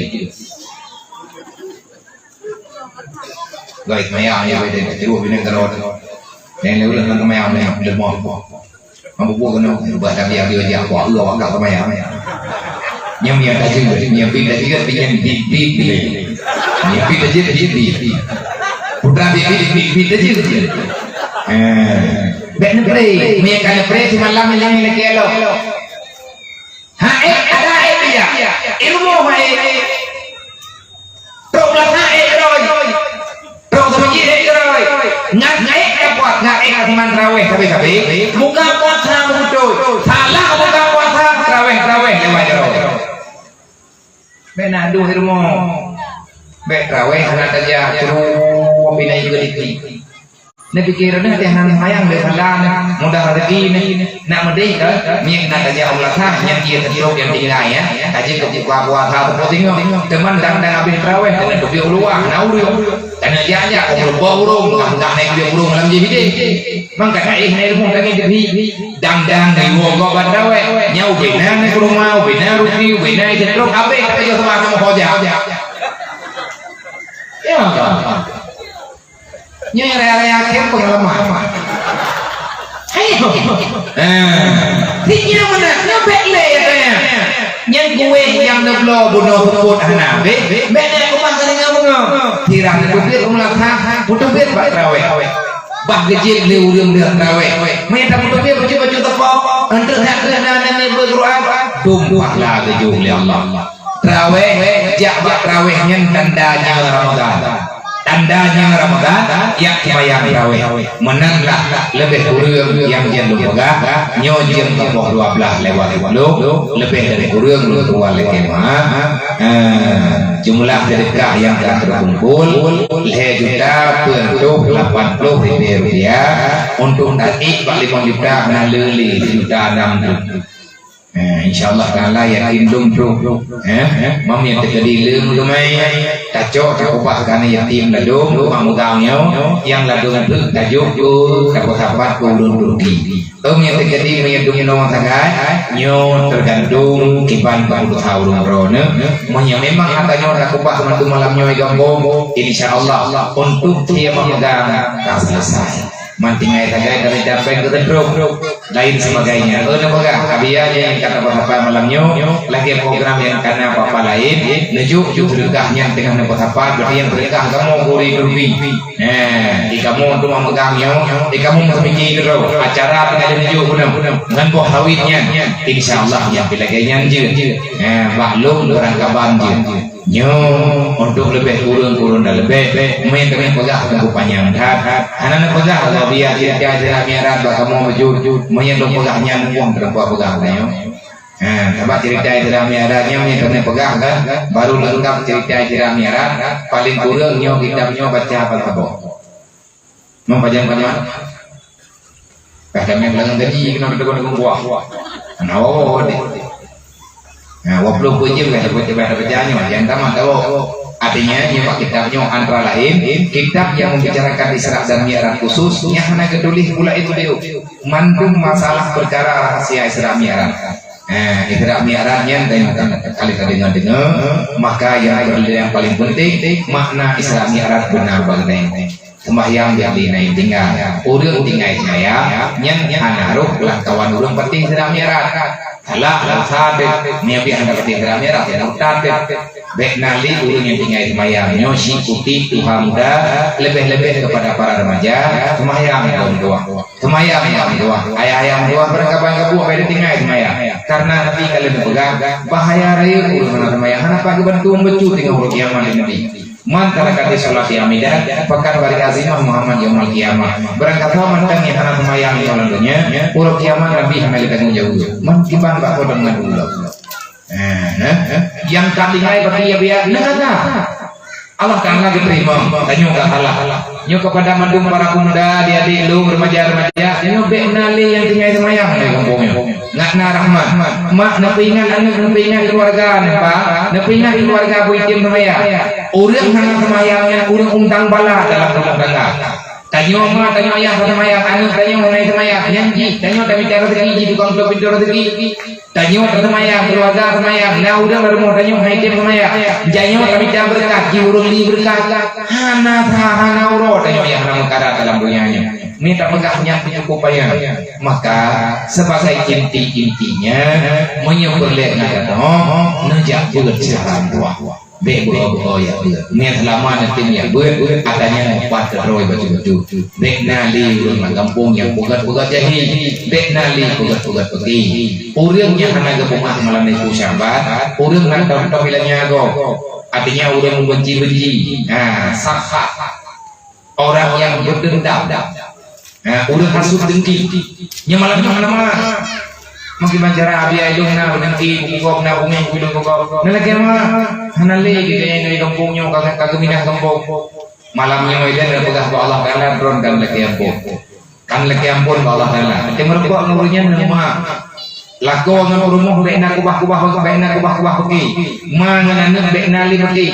guys maya ya beda tiru bina karot yang lalu dengan maya maya bila mau mampu buat kena buat dia dia kuat lu awak tak maya nyam yang aja nyam pindah dia pinjam di nyam pindah dia di putra pindah dia bek negeri maya kena pre semalam yang lagi elo ada dia ilmu mai pro belakang roy pro sama ji roy terawih tapi buka puasa betul salah buka puasa terawih lewat jauh benar aduh hirmo be terawih anak aja terus pindah juga dikit ne pikirannya teh nang hayang be sandan mudah rezeki ne nak medih kan miek nak aja Allah tah yang dia terjauh yang tinggal ya aja ke puasa penting teman dan habis terawih dan dubi uluah nauru dan aja urung dah naik dia urung dalam jadi mang ka ai ne rumah kami di dang dari wogo badaweh nyau benar ne rumah benar rugi benar terus abe ka sama sama hoja ya Nya rea-rea akhir pengalaman. Ayo. Tinya mana? Ngebek le katanya. Yang gue yang neblo bunuh sebut anak. Bena kumang kelinga bunga. Tirang dupir umlakha, dupir pak trawe. Bah kecil le urang dia trawe. Minta dupir baju tepok. Antar hak kena nene berdoa. Tumpah lah kejuh li Allah. Trawe jak bak trawe nyen tandanya Ramadan. Tandanya Ramadan yang bayang tarawih menanglah lebih kurang yang jen lupa nyojeng ke bawah 12 lewat lebih dari kurang lu tua lagi jumlah sedekah yang telah terkumpul juta untuk 80 ribu rupiah untuk tadi 5 juta nalili juta 6 insyaallah taala yakin dum mam yang terjadi lem lumai taco takubah kana yatim ladum mamugangnya yang ladum itu tajuk kaposapat ulun rugi yang terjadi menyedung nomor tagai nyo tergantung kiban baru tahu rone monya memang katanya takubah teman malamnya gambong insyaallah untuk dia memegang selesai mantingai tagai dari dapat ketedruk lain sebagainya pegang kabianya yang kata apa malamnya lagi program yang karena apa lain nejuk sedekahnya dengan apa berarti yang sedekah kamu guri durbi di kamu untuk memegangnya di kamu memiliki acara dengan nejuk dengan buah hawitnya insyaallah yang bilagainya maklum orang kaban nyo untuk lebih kurun dan lebih main kami pegang rupanya anak pegang biar dia miaran kamu baju main dong pegangnya uang berapa pegang yo coba cerita tidak miarannya main kami pegang kan baru lengkap cerita tidak miaran paling kurang nyo kitabnya baca apa kabo mau panjang kadang yang gaji kena dengan buah no waplu puji kan baca-bacanya yang tamat tahu artinya nyimak kitabnya antara lain kitab yang membicarakan Isra dan Mi'raj khususnya hanya kedulih pula itu dia mandum masalah perkara rahasia Isra Mi'raj Isra Mi'rajnya dan kali-kali dengar maka yang paling penting makna Isra Mi'raj benar bagaimana sembahyang yang dinaik tinggal urang tinggal saya yang anaruh langkawan urang penting Isra Mi'raj Alah sahabat niabi anda ketinggalan merah ya utate baik nali urang yang tinggal semayang nyosi putih Tuhan muda lebih-lebih kepada para remaja semayang yang doa ayah-ayah doa berangkat buah pada tinggal semayang karena nanti kalian pegang bahaya raya urang semayang kenapa kebantuan becu tinggal urang kiamat ini mantara kata sholat amidah pekan bari azimah Muhammad yaumul kiamah berangkat mantang yang anak semayang malamnya urang kiamat Nabi hamil tanggung jauh mengkiban bak dengan dulu yang kalinya bagi ya biar negara Allah Ta'ala diterima tanyo ka Allah nyo kepada mandum para pemuda dia lu remaja-remaja nyo be nali yang tinggal semayang di kampungnya ngakna rahmat mak nepingan anak nepingan keluarga pak nepingan keluarga bu itim semayang urang hana semayangnya urang undang bala dalam rumah tangga tanyo ma tanyo ayah semayang anak tanyo hanai semayang nyanyi tanyo kami cara rezeki di konflik pintu rezeki tanyo semayang keluarga semayang nah udah rumah tanyo hanai semayang janyo kami cara berkah urang li berkah hana uro tanyo ayah hana mengkara dalam dunianya minta pegahnya penyukupaya maka sebagai intinya menyebelek nada nejak berjalan tua bego ya niat lama nanti ya adanya empat roy baju bek nali urang kampung yang pugat-pugat jahi bek nali pugat-pugat pergi urang yang hana gabungan malam itu sahabat urang nantau bilangnya go artinya urang membenci-benci sakha orang yang berdendam Udah hasut dengki nya malam mana makin banjara abi aidong na dengki bukok na bumi bidong bukok nalagi mah hanale gitu ya ini kampung nyo kagak minah kampung malamnya medan pegah ba Allah taala dron kan lagi ampun ba Allah taala timur ko ngurunyan nama lako ngan urumuh beena kubah-kubah peki manganan beena limati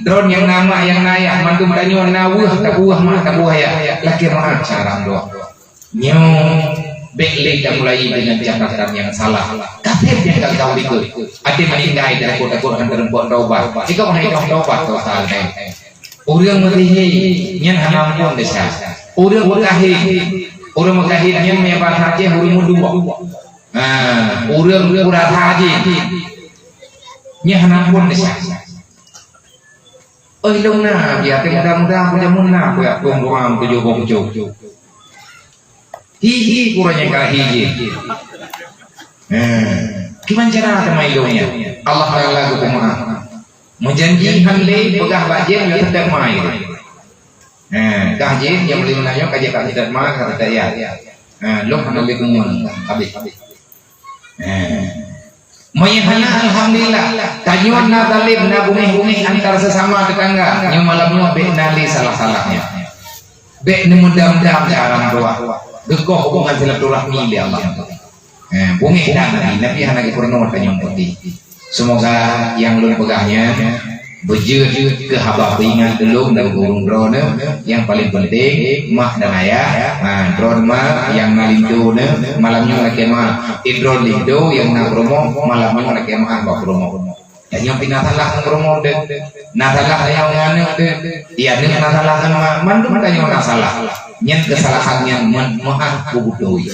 drone yang nama yang naya mantu danyo nawuh tabuah ya laki mah sarang doa nyo bekle dah mulai dengan catatan yang salah kafir yang tak tahu ikut ati maninggai dari kota-kota terempok taubat jika mereka taubat total urang merihi nyen hanampun desa urang mekahi nyen mebat haji urang mudua urang urat haji nya hanampun desa ilung na biar mudah-mudahan mudah-mudahan aku ya tong doang tujuh bongcok hihi kurangnya kah hiji gimana cara sama ilungnya Allah Ta'ala kumaha menjanji handai pegah bajen ya tidak mai kahjin yang beli menanya kaje kah tidak mai kata ya lo handai kumun habis Mayhana alhamdulillah tajwan na talib na bumi antar sesama tetangga yang malamnya be nali salah-salahnya be mudah-mudahan arang doa gegoh hubungan silaturahmi li Allah bumi dan nabi hana purnomo tanyong putih semoga yang lu pegahnya bejut ke hababingan delung dan burung drone yang paling penting mak dan ayah drone mah yang nalindu malamnya lagi mah drone lindu yang na promo malamnya lagi mah ba promo dan yang pinatalah promo de natalah yang anu de iya de natalah mah mandu tanya masalah nyen kesalahan yang maaf bubudoi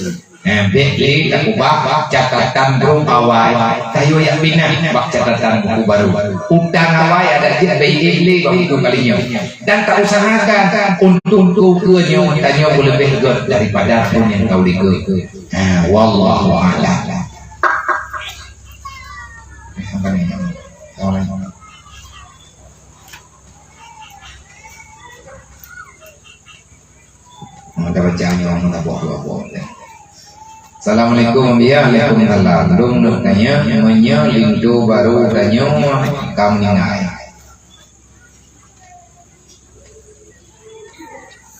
bekli tak ubah catatan bro awal kayu yang bina bak catatan buku baru utang awal ada di bekli begitu kalinya dan tak usahakan untuk kenyo tanya lebih god daripada pun yang kau liku wallahu a'lam kita bacanya orang tak buah-buah. Assalamualaikum ya Waalaikumsalam. Dong tanya namanya lindu baru tanya kamu ingat.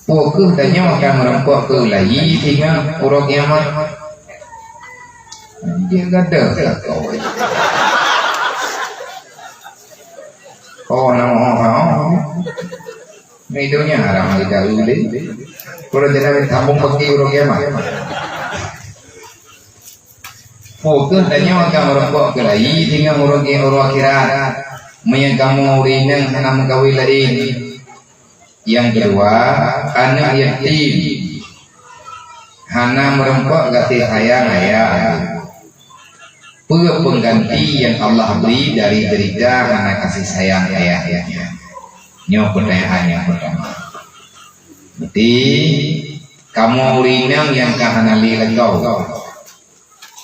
Pokok tanya akan merempok ke lagi hingga urut kiamat. Dia gada kau. Oh nama kau. Medianya haram kita uli. Kalau jangan kampung pergi urut kiamat. Pokok tanya akan merempok ke lagi hingga urut akhirat. Menyang kamu urinang hanam kawin lain. Yang kedua, anak yatim. Hana merempok gati ayah. Pengganti yang Allah beri dari derita hana kasih sayang ayahnya. Nyo pertanyaan yang pertama. Berarti kamu urinang yang kahana lihat kau.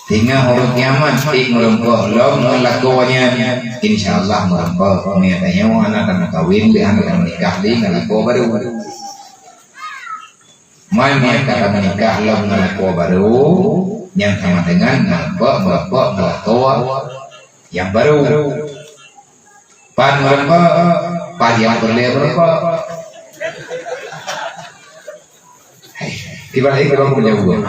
Tinggal huruf kiamat merempok lom melakukannya insyaallah merempok niatnya anak akan kawin di anak akan menikah di ngalako baru mai akan menikah lom ngalako baru yang sama dengan merempok yang baru pan merempok pan yang berlihat merempok tiba-tiba kita punya buah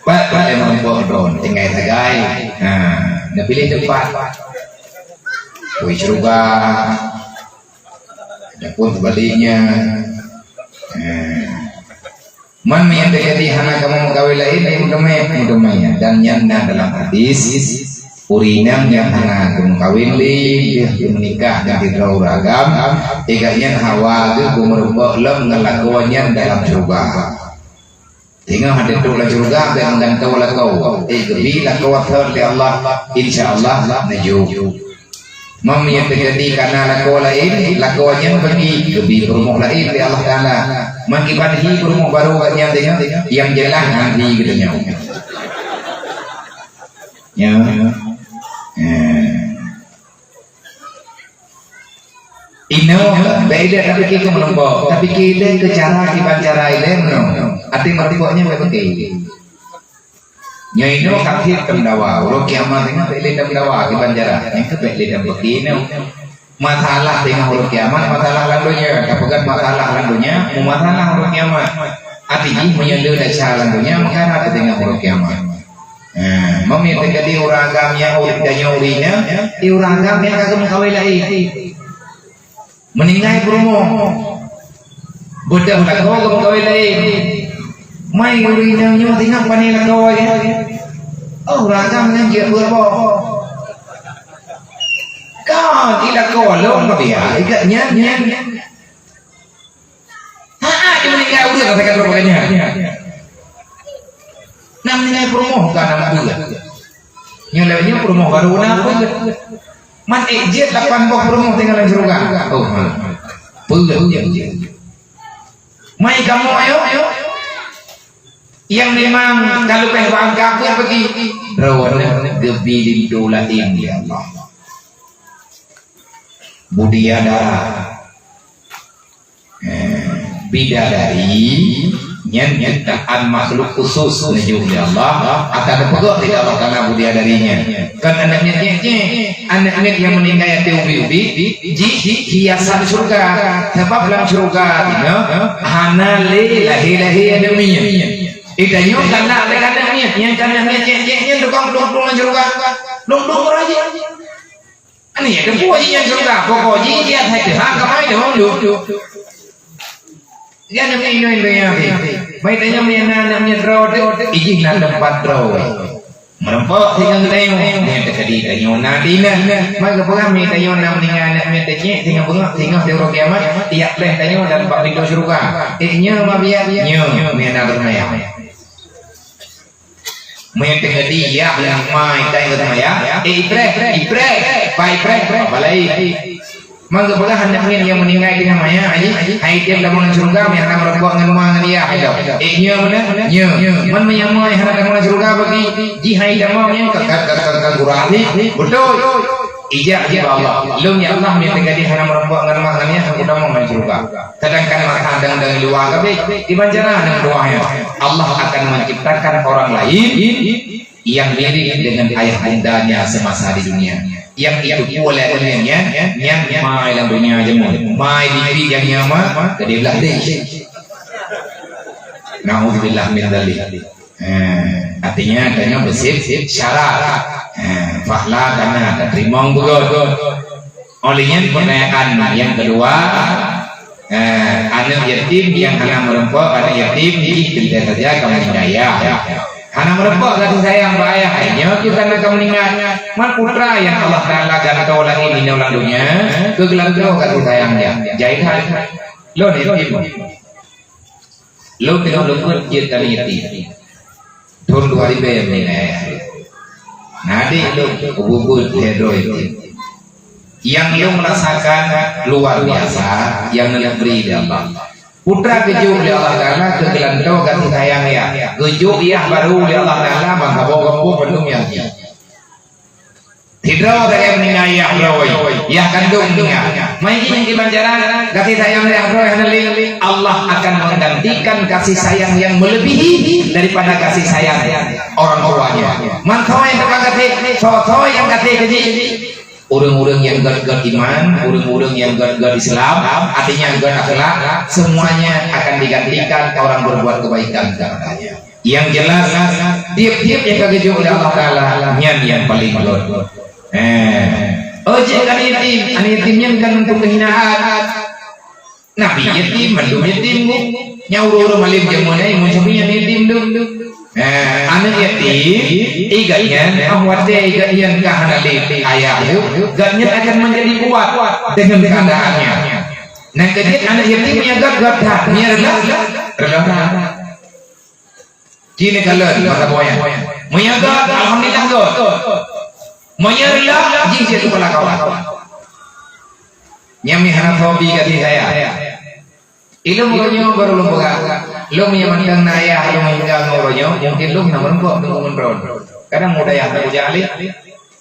Pak emang bodoh, tinggal tagai. Nah pilih cepat. Wih ceruga, ada pun sebaliknya. Man yang dekati hana kamu kawin lain, mudamai dan nyanda dalam hadis. Urinam yang hana kamu kawin lain, menikah dan didrau ragam. Tiganya hawa itu merubah lem ngelakuannya dalam ceruga. Tinggal hadir tulah juga dan menggantung lah kau. Gebi lah kau atur di Allah. InsyaAllah naju. Mami yang terjadi karena laku lain, lakuannya pergi gebi berumur lain di Allah Taala. Mengibadah berumur baru yang jelas nanti gitu nya. Ino beda tapi kita melompok tapi kita ke cara cara ile no arti mertiboknya begitu nyoino kakit temdawa ulo kiamat dengan beli temdawa di banjara yang ke beli dem begini masalah dengan ulo kiamat masalah landunya kapagan masalah landunya masalah ulo kiamat artinya menyelur dasar landunya makanya ada dengan ulo kiamat meminta jadi uragamnya uridanya urinya uragamnya kagak mengkawai lagi meninggal promo bodoh lah kau kawin lain mai urina nyo tinggal panel kau ya oh ragam yang dia berapa kau tidak kau lom dia ikatnya dia meninggal udah katakan berapanya nam meninggal promo kan nama bulan yang lainnya promo baru apa man ejit 8 boh promo tinggal di surga oh pulang mai kamu ayo yang memang kalau pengen kafir pergi rawan gebilin dolatin ya Allah budiada bidadari nyanyian makhluk khusus menuju ya Allah akan pegok tidak Allah karena budiadarinya kan anaknya yang meninggal ya ubi hiasan surga sebab dalam surga hanale lahi adaminya idanyo karena ada kadangnya yang kadangnya tukang dong surga dong raja ani ada pujian surga pokoknya dia ada hak kamai dong dia namanya Indonesia mai tanya namanya drone ijih na tempat drone merempok tinggal tengok dia terjadi tanya nadina mai kepegang mi tanya namanya namanya tanya tinggal bengok tinggal di orang kiamat tiap leh tanya dan pak pintu surga nya ma biar nya mina bermaya mai terjadi ya yang mai tanya bermaya ipre balai mangga pula hendak yang meninggal dengan maya aji hai tiap dalam surga yang akan merembuk dengan rumah dia ada nya mana nya man menyamai hendak dalam surga bagi ji hai damanya kata gurati betul ijak di Allah lum ya Allah minta jadi hendak merembuk dengan rumah dia sudah mau masuk surga sedangkan mata dengan luar tapi di banjara dengan doanya Allah akan menciptakan orang lain yang mirip dengan ayah andanya semasa di dunia yang itu boleh dunia yang mai dalam dunia aja mai diri yang nyama jadi belah deh naudzubillah min dzalik artinya adanya bersih syarat fahla karena terima begot olehnya pertanyaan yang kedua anak yatim yang akan merempok anak yatim tidak saja kamu hidayah anak merempok kasih sayang ayah hanya kita nak meninggal man putra yang Allah Taala gantau lagi di dalam dunia kegelantung kasih sayangnya jahitan lo nih lo tidak luput kita yatim tahun 2000 ni nadi lo bubut hero itu yang lo merasakan luar biasa yang diberi Allah putra kejuk oleh Allah Ta'ala kegelantau kasih sayang ya kejuk ia baru oleh Allah Ta'ala menghabau-habau penuh yang dia hidraw dari meninggal ya roy ya kandungnya maiki yang dibanjaran kasih sayang ya roy Allah akan menggantikan kasih sayang yang melebihi daripada kasih sayang orang tuanya mantau yang terkagati soto yang kati keji orang-orang yang gad-gad iman, orang-orang yang gad-gad Islam, artinya gad akhlak, semuanya akan digantikan orang berbuat kebaikan katanya. Yang jelas, tiap-tiap yang kekejuk oleh Allah Ta'ala, yang paling lord. Ojek kan yatimnya kan untuk kehinaan. Nabi yatim, mandum yatim, nyaur-ur malim jamunai, muncapnya yatim dong. Anak yatim iganya ahwate iganya kahanali ayah gatnya akan menjadi kuat dengan keadaannya nah ketika anak yatim yang gagah rela kini kalau maka boyan menyaga alhamdulillah moya rela jing saya kepala kawan nyami harap hobi kasih saya ilmu konyo baru lumpuh lo menyamantang naya yang meninggal ngoronyo mungkin lo namun kok tunggu menron kadang muda yang tak jali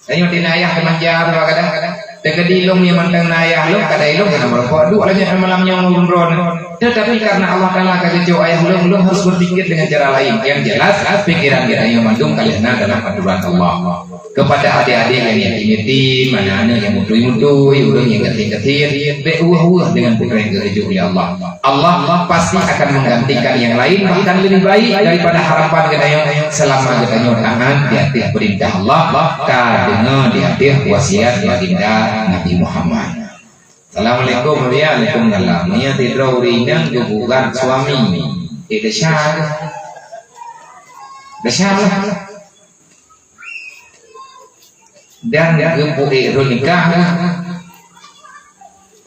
dan yang tinayah teman jahar kadang Terkadilong yang mantang nayah lo kada ilong kena merokok dua lagi malamnya ngurun. Tetapi karena Allah Taala kagak jauh ayah lo harus berpikir dengan cara lain yang jelas pikiran kita yang mandung kalian dalam aturan Allah. Kepada adik-adik yang yatim, anak-anak yang mudui, orang yang ketir-ketir, beruah dengan putra yang dirujuk oleh Allah. Allah pasti akan menggantikan yang lain bahkan lebih baik daripada harapan kita yang selama kita tahan di atas perintah Allah, kadang di atas wasiat baginda Nabi Muhammad. Assalamualaikum warahmatullahi wabarakatuh. Mia tidur ringan guguran suami, tidak syah, dan gemuk nikah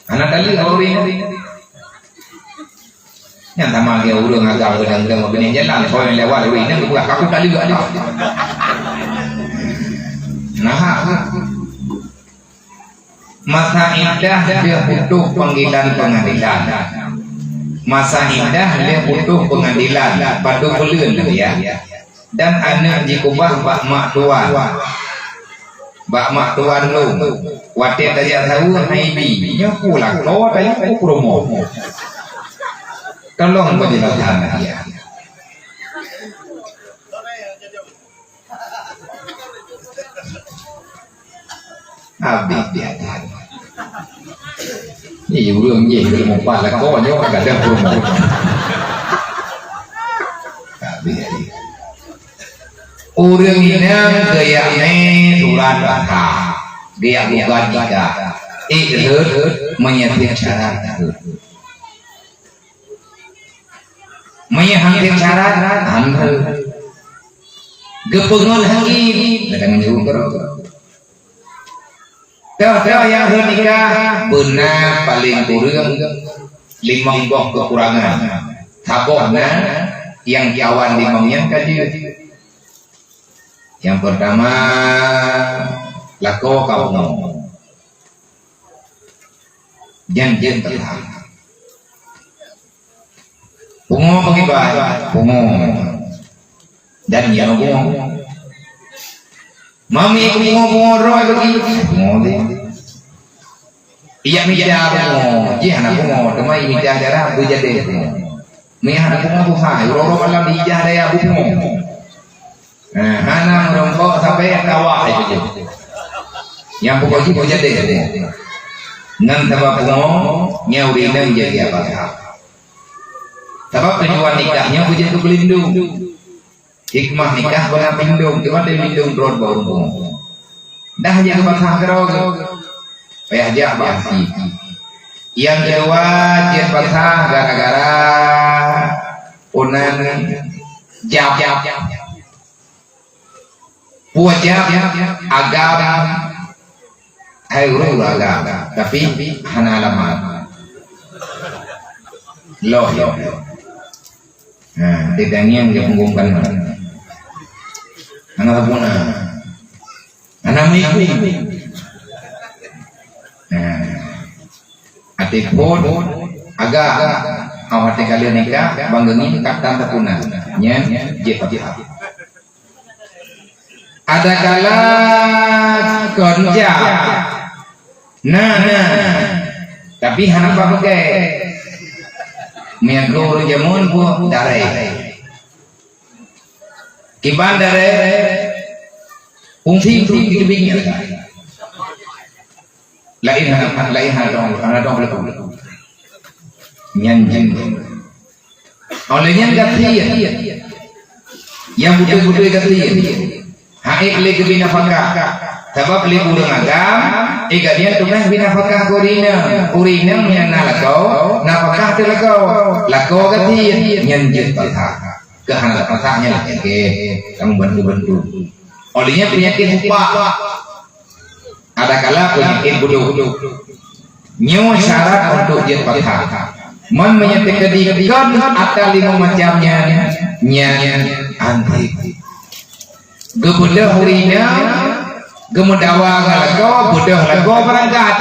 anak kali orang yang sama dia urang agak gedang-gedang begini jalan kalau yang lewat orang ini bukan aku kali juga ada nah masa indah dia butuh panggilan pengadilan masa indah dia butuh pengadilan padu belun ya dan anak jikubah bak mak tua bak mak tuan lu watir tajak tahu haibi nya pula lo tadi aku promo tolong penjelasan dia habis dia ni urang je kalau mau pala ko nyo kada promo habis orang ini gayanya surat Al-Fatihah, gaya bukan nikah, menyetir syarat, menyetir syarat, gepengon hakim, kadang juga. Tahu yang nikah benar paling kurang 5 kekurangan, tabokna yang kawan 5 kaji. Yang pertama lako kau ngomong janjian terhang bungo pengibah bungo dan yang bungo mami bungo roy begitu bungo iya mijah bungo iya anak bungo temai mijah darah bujade bungo mi anak bungo buhai roro malam dijah daya bungo anak merongkok sampai kawah itu yang pokoknya punya deh nan tabak pungo nyauri nang jadi apa tabak tujuan nikahnya punya tu pelindung hikmah nikah benar pelindung cuma dia pelindung drone baru pungo dah jangan pasang kerau payah dia basi yang kedua dia pasang gara-gara unan jap wajah agama hayurul agama tapi hana alamat loh nah tidaknya yang menggumpan anak puna anak miku nah hati pun agak awak kalian nikah banggeni kapten tapuna nya jepat ada kala konja nah tapi hanapa pakai miago jamun bu dare kiban dare fungsi itu bingnya lain ada belakang nyanjing olehnya gatriya yang butuh gatriya haik le bina fakah sebab le burung agam dia tukang bina fakah urina yang nalakau nafakah telakau gati nyanjut patah kehanat patahnya lah kamu bantu olehnya penyakit lupa ada kala penyakit bodoh nyawa syarat untuk dia patah menyatakan didikan atau 5 macamnya anti gebudah hurina gemudawa lago budah lago berangkat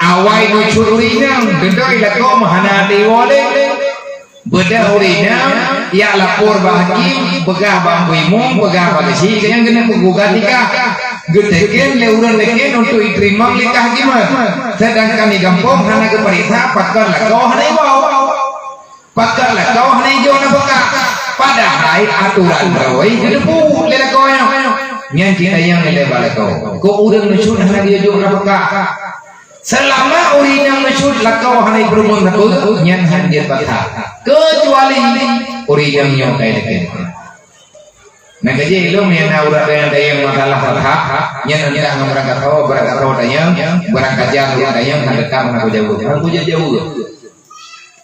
awai no cururina gendoi lago mahana diwale budah hurina ya lapor bahagi begah bangbuimu begah bagasi yang kena gugat nikah Gedeken leuran leken untuk diterima nikah gimana? Sedangkan di kampung hana ke perintah pakar lah kau hana ibau. Pakar lah kau hana hijau na pakar. Padahal aturan rawai hidup lele kau yang nyan kita yang lele balik kau udah nusyud hana dia hijau na pakar. Selama orang yang nusyud lah kau hana berumur takut nyan han dia pakar. Kecuali orang yang nyokai leken. Nah kaji ilmu yang naura yang masalah hak yang tidak berangkat tahu dayang berangkat jauh dayang handekam aku jauh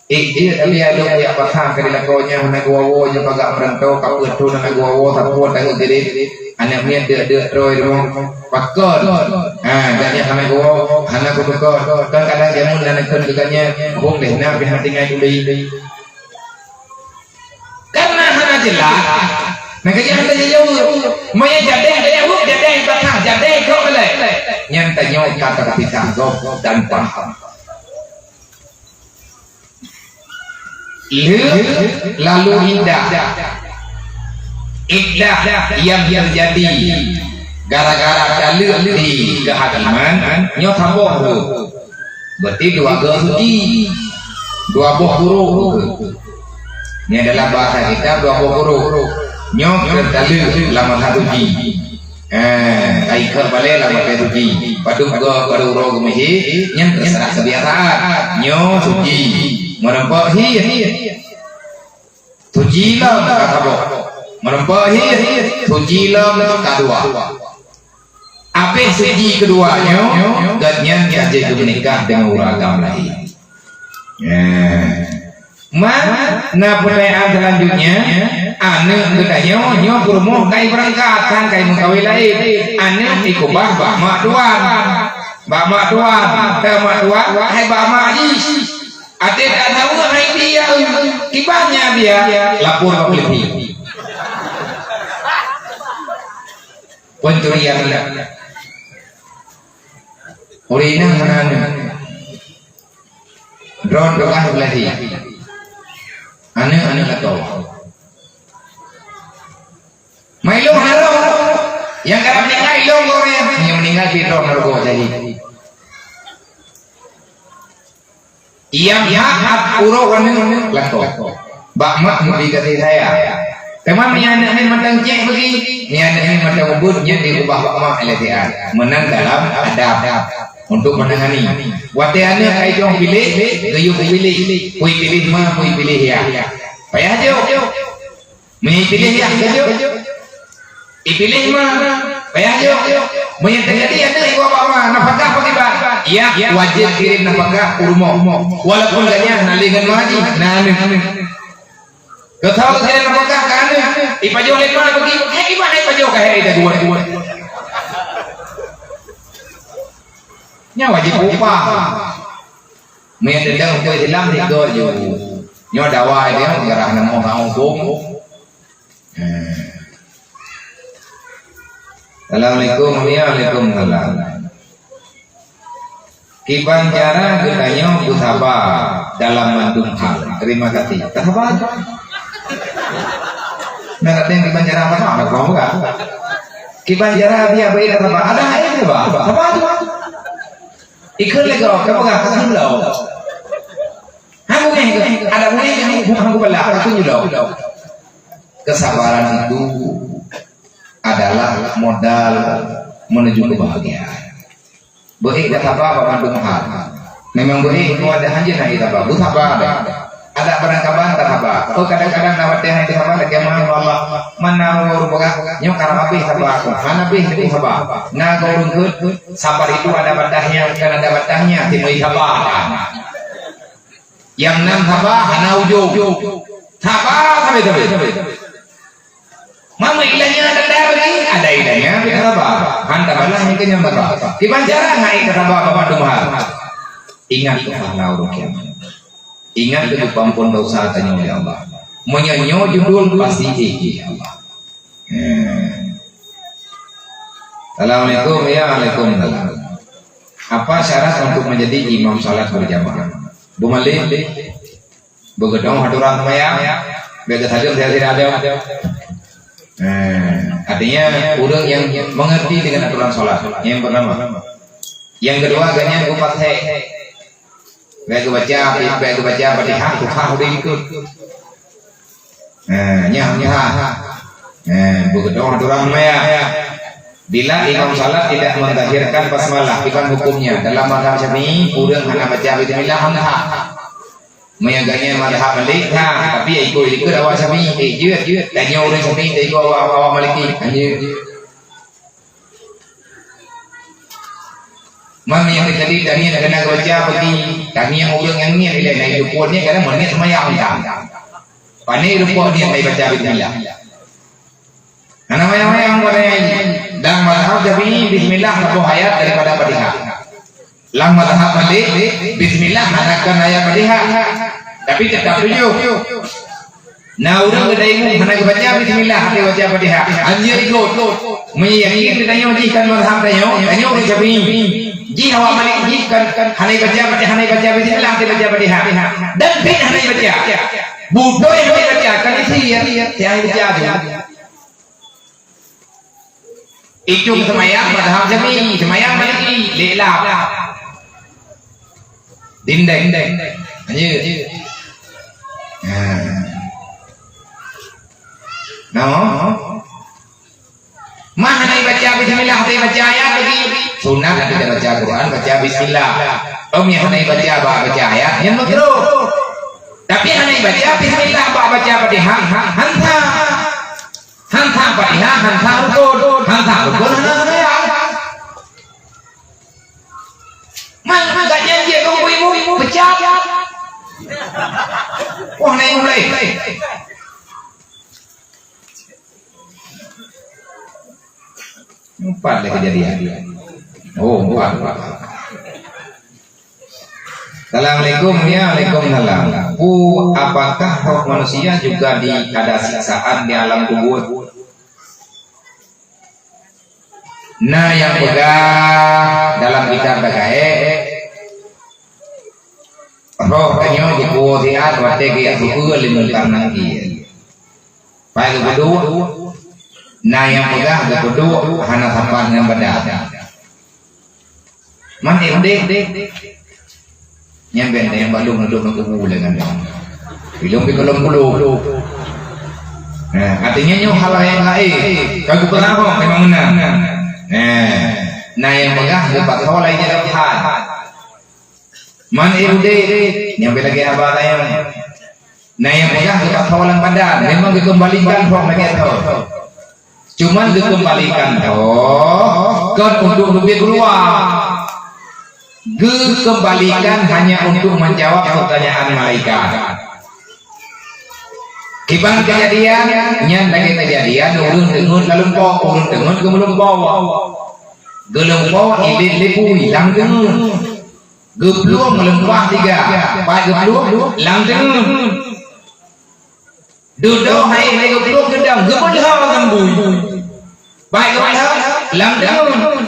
iya tapi ada yang pasang kali lakonya nak wawo yang agak merantau kapur tu nak wawo tapu tangguh jadi anaknya dia roy rumah pakor dan yang anak wawo anak pakor kan kadang jamun dan anak dekatnya bong deh nak pihak tinggal dulu karena anak jelas. Nah kerja kita jauh, mau yang jadeh batang jadeh kau boleh. Yang tanya kata ketika kau dan paham. Lalu indah yang terjadi gara-gara dalil di kehakiman nyok tambah tu. Berarti dua suci, dua buah huruf. Ini adalah bahasa kita dua buah huruf. Nyok dalil lama haduji aikar balik lama haduji paduk go kaduro gumehi nyen terserah kebiasaan nyo suci merempah hi suci lam kata bo merempah hi suci lam kedua apa suci keduanya dan nyen aja menikah dengan uragam lain nah pertanyaan selanjutnya anak gedanya nyo kurmo kai berangkat kai mengkawin lain anak ikubah bak mak tuan hai bak mak is ate tak tahu hai dia kibahnya dia lapor ke polisi pencurian lah orina mana drone dokah belati anak atau Mailong halo yang kalau meninggal ilong goreng yang meninggal di drone nargo jadi yang hak uro kan lato bak mak mau dikasih saya teman menyandang matang cek bagi menyandang matang ubudnya di ubah bak mak LTA menang dalam adab untuk menangani watiannya kai jong pilih gayung pilih kui pilih mah kui pilih ya payah jo pilih ya jo ipilih mah payah jo menyatakan dia ada ibu bapa nafkah bagi bang iya wajib kirim nafkah kurma walaupun gaknya nalingan maji nah kau tahu kirim nafkah kan ipajo lek mana bagi gimana ipajo kayak itu dua nya wajib upah menyatakan untuk Islam itu jo nyo dakwah dia ngarah namo hukum Assalamualaikum warahmatullahi wabarakatuh. Kiban cara gedanya busaba dalam mandung hal. Terima kasih. Sahabat. Nah, ada yang kiban cara apa? Ada kamu enggak? Kiban cara dia baik apa? Ada itu, Pak. Sahabat. Ikut lagi kamu enggak kasih lo. Kamu ada mulai kamu belak aku nyulo. Kesabaran itu adalah modal menuju kebahagiaan. Boleh kata apa mandung hal. Memang boleh itu ada hanya nak kita bagus apa ada barang kabar kata apa. Oh kadang-kadang nawat yang itu apa lagi mana Allah mana urut nyok karena api apa mana api itu apa. Nah kau urut sabar itu ada batahnya kan ada batahnya timui sabar. Yang enam sabar hana ujung sabar sampai. Mama ilahnya ada ilahnya apa? Hantar balah yang kenyang berapa? Di banjara ngai kata bapak dumah. Ingat pahala urut kiamat. Ingat itu pampun dosa tanya oleh Allah. Menyanyo judul pasti iki Allah. Assalamualaikum ya Waalaikumsalam. Apa syarat untuk menjadi imam salat berjamaah? Bu Malik, begadang haturan maya, bega saja saya tidak ada. Artinya orang yang mengerti dengan aturan sholat. Yang pertama. Yang kedua ganyan ku pakai. Baik baca Fatihah ku udah ikut. Begitu orang maya. Bila imam salat tidak mentahirkan basmalah, bukan hukumnya. Dalam mazhab Syafi'i, kurang hanya baca bismillah hamdah. Mayaganya mazhab Malik, tapi ikut awak Syafi'i, jut. Tanya orang Syafi'i, ikut awak Maliki. Mana yang tadi yang kena baca bagi kami yang orang yang ni bila naik rukun ni kadang menit semayang tak. Pandai rukun dia naik baca bismillah. Nama yang dan mazhab Syafi'i bismillah satu ayat daripada Fatihah. Lam mazhab Malik bismillah anakan ayat Fatihah. Tapi tetap tujuh. Nah orang kedai mu hendak baca bismillah hati baca Fatihah. Anjir ikut. Meyakini ditanya majikan mazhab tanya orang Syafi'i. Ji awak Malik ji kan hendak baca bismillah hati baca Fatihah. Dan bin hendak baca. Budo yang baca kan isi yang baca tu. Itu semayang mazhab Syafi'i, semayang Maliki, lelap. Dinding. Anjir. Mana baca bismillah, baca ayat lagi. Sunnah kita baca Quran, baca bismillah. Yang baca ayat yang makruh. Tapi yang baca bismillah, baca Fatihah, hantar Fatihah, hantar rukun, ya. Mana gak janji kau ibu pecah. Wah naik mulai. Empat lagi kejadian. Oh, empat. Assalamualaikum ya, waalaikumsalam. Bu, apakah roh manusia juga ada siksaan di alam kubur? Nah, yang pegang dalam kitab bagae roh kanyo di kuatiat wate ke aku limutan nanti. Baik kedua, nah yang pegang kedua hana sampan yang beda. Man dek. Nyampe yang balung ke bulan kan. Belum bulu. Nah, artinya nyo hal yang lain. Kau kenapa memang benar. Nah yang megah dapat hal lainnya dapat. Man irude nyampe lagi apa tanya. Nah yang megah dapat hal yang badan. Memang dikembalikan roh mereka tu. Cuman dikembalikan kan untuk lebih keluar. Dikembalikan hanya untuk menjawab pertanyaan malaikat. Kibang kejadian, nyan lagi kejadian, urun dengun galumpo, urun dengun gemelumpo, gelumpo ibit lepu hilang dengun, geblung melempah tiga, pak geblung lang dengun, duduk hai geblung gedang, gemelhau gembui, pak gemelhau lang dengun,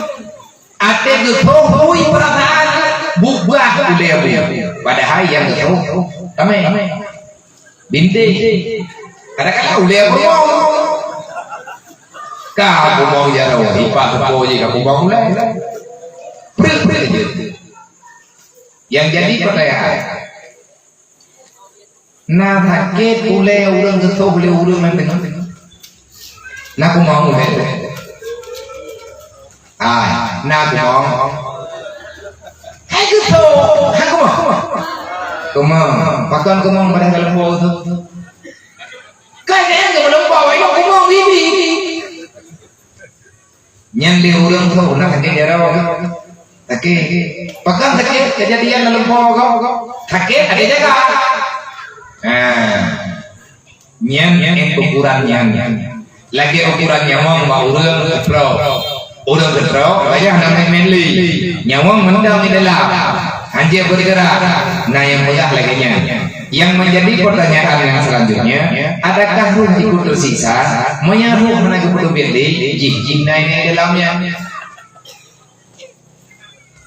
ate geblung hui perasaan. Bubah udah padahal yang itu kami binti ada kalau udah kau mau jauh ipak kau jika kau mau mulai yang jadi pertanyaan nah sakit boleh urang kesau boleh urang memang nah aku mau mulai nah aku mau Kumang, pakan kumang pada lembu tu. Kaya yang lembu awak itu kumang bibi. Nyan di urang tu, nak kaki dia rawa. Kaki, pakan kaki kejadian lembu kau. Kaki ada jaga. Nyan ukuran nyan. Lagi ukuran nyamang mau urang getro. Urang getro, wajah namanya menli. Nyamang mendang di dalam. Anjir bergerak. Nah yang mudah laginya. Yang menjadi pertanyaan yang selanjutnya, adakah ruh ikut tersiksa? Moya ruh menaiki putu beli, jik naik dalamnya.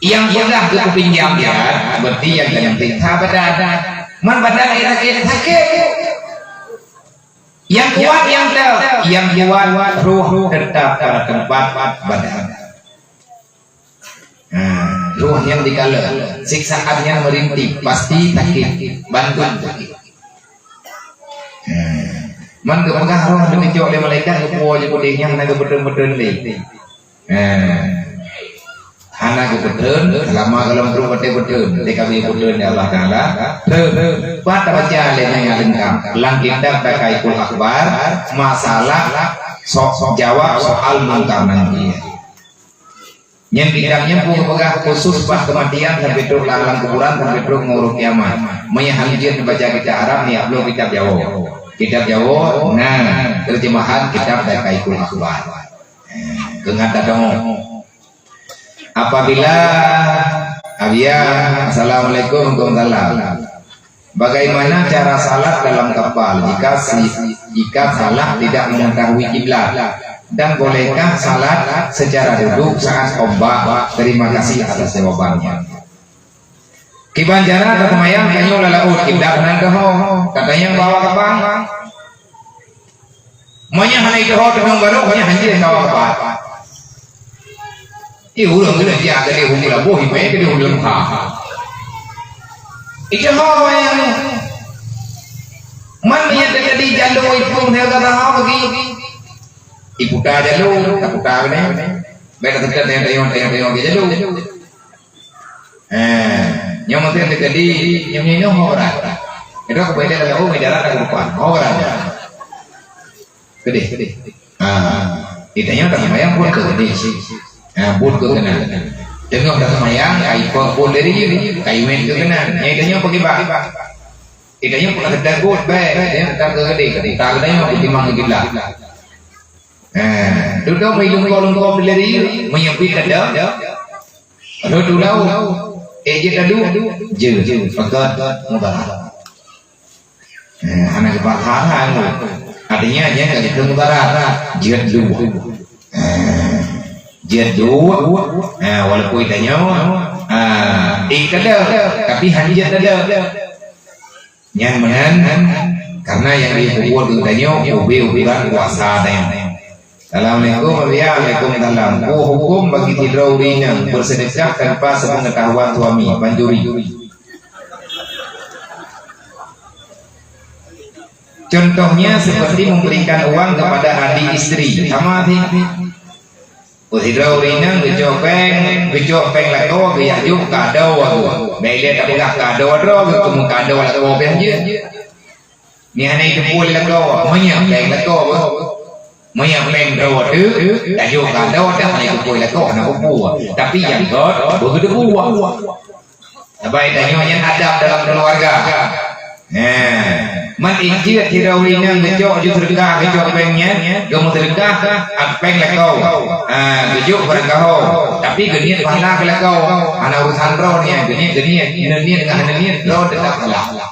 Yang mudah ke kupinjam ya, berarti yang dalam tinta badan. Man badan sakit. Yang kuat yang kuat ruh tetap pada tempat badan. Ruh yang dikala siksaannya merintih pasti sakit bantu sakit. Man ke pengah roh ditunjuk oleh malaikat ke puas je kudingnya hana ke beten-beten ni. Hana ke beten lama kalau terus beten-beten dikami beten ya Allah Taala. Pada baca lainnya lengkap. Langit dan pakai kul akbar masalah sok jawab soal mungkar nanti. Yang bidangnya pegah khusus pas kematian sampai terus lalang kuburan sampai terus nguruk kiamat. Menyahanjir baca kita Arab ni upload kitab Jawa. Kitab Jawa, nah terjemahan kitab Dakaikul Akbar. Kengat dong. Apabila Assalamualaikum warahmatullahi. Bagaimana cara salat dalam kapal jika salah tidak mengetahui kiblat, dan bolehkah salat secara duduk saat ombak? Terima kasih atas jawabannya. Kibanjara atau mayang kanyo lalaut kiblat nan doho katanya bawa kapal. Monya hana itu ho tong baru monya hanjir bawa kapal. Ulang dia ada di hulu bohi me di hulu ha. Itu ho mayang. Man dia terjadi jalur ipung dia kata ha bagi. Iputa jalur, taputa ni. Beda dekat dengan tayong jalur. Yang mesti terjadi yang orang. Itu kebetulan kalau medara tak lupa orang. Gede. Ditanya tak mayang pun gede. Pun kena. Tengok tak mayang kai pun dari kai wen kena. Yang ditanya pergi bak. Ditanya pun ada gut baik. Dia tak gede. Tak ada yang timang gila. Duduk melungkau dari menyepit ada. Lalu duduk je tadu je pegat mudarat. Anak kepakaran artinya aja enggak itu mudarat jihad dua. Jihad dua. Walaupun tanya ada tapi hanya ada. Nyaman karena yang dibuat tanya ubi-ubian puasa ada. Assalamualaikum warahmatullahi wabarakatuh. Hukum bagi tidraurina bersedekah tanpa sepengetahuan suami banjuri. Contohnya seperti memberikan uang kepada adik istri. Sama sih. Tidraurina gejopeng lako gaya juk kado aku. Beli tak boleh kado ada, kamu kado lako beje. Ni hanya itu boleh lako, menyapeng lako. Mayang leng rawat tu, dah juga dah hanya kupoi lah kau nak kupoi. Tapi yang god berdebu. Baik tanya adab dalam keluarga. Man injil tirawina gejok ju sedekah gejok pengnya, kamu sedekah peng lah kau. Gejok pada kau. Tapi geniat pahala lah kau. Anak urusan roh ni, geniat dengan geniat roh tetap kalah.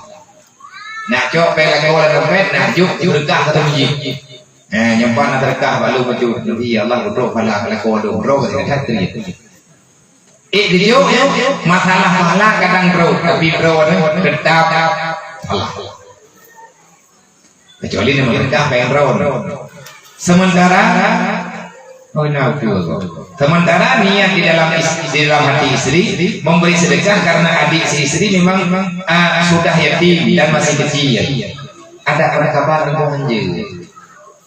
Nak cok peng lah kau lah dompet, nak juk sedekah satu biji. Nyampan terkah balu baju nanti Allah berdoa pada kalau doa roh kita tri. Dia masalah pahala kadang roh tapi roh tetap Allah. Kecuali ni mereka pengen roh. Sementara sementara niat di dalam hati istri memberi sedekah karena adik si istri memang sudah yatim dan masih kecil. Ada kabar itu anjir.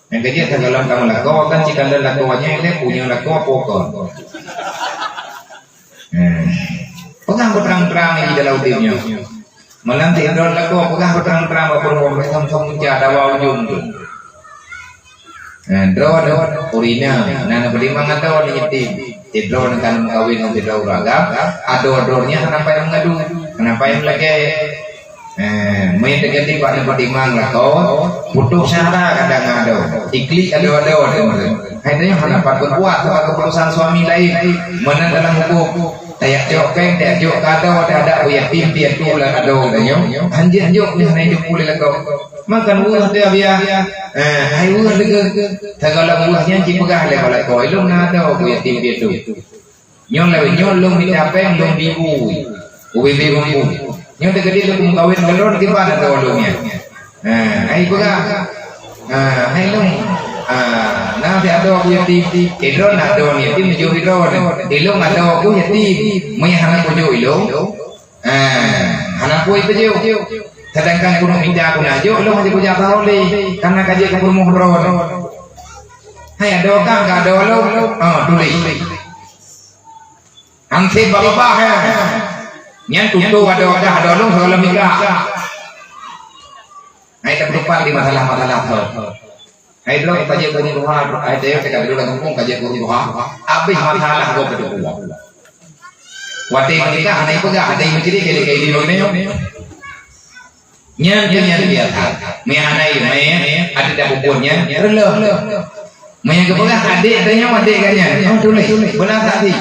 Yang kecil kalau kamu lakukan kan jika ada lakuannya ini punya lakuan pokok. Pegang berterang-terang di dalam timnya. Malam tidur lakuan pegang berterang-terang berpuluh sama-sama menjadi awal ujung tu. Drone urina, nana beriman atau nyetim. Tidur dengan kawin dengan tidur ragam. Ador-adornya kenapa yang mengadu? Kenapa yang lagi? Main terjadi pada pertimbangan lah kau butuh cara kadang ada iklik ada akhirnya hanapan berbuat sama keputusan suami lain mana dalam hukum tayak jokeng tayak jok kado ada yatim piatu lah kado danyo anjir jok ni hana hidup pulih lah kau makan buah dia biar hai buah lega segala buahnya cipegah lah kalau kau ilmu ada yatim piatu nyolong ditapeng long bibu ubi bumbu. Yang terjadi lu kawin galon di mana tolongnya. Ai pega. Hay long na thì ada aku yatim hidron ada yatim menuju hidron ilung ada aku yatim mai hana pujo ilung hana pui pujo sedangkan aku minta aku najo ilung aja puja tahu karena kaji aku rumah hidron hay ada kan ada ilung tulis angsi bapak nyan tutu ada ilung soal mikah hay terdepan di masalah-masalah Hai dulu kaji kuni buah, hai dulu kita dulu lagi ngomong kaji kuni buah. Abis masalah gua berdua. Wati menikah, anak ibu gak ada yang mencuri kali di mana? Nyan biasa. Maya anak ibu ada dah bukunya, releh. Maya kepegang adik adanya adik kannya. Oh tulis, benar tadi.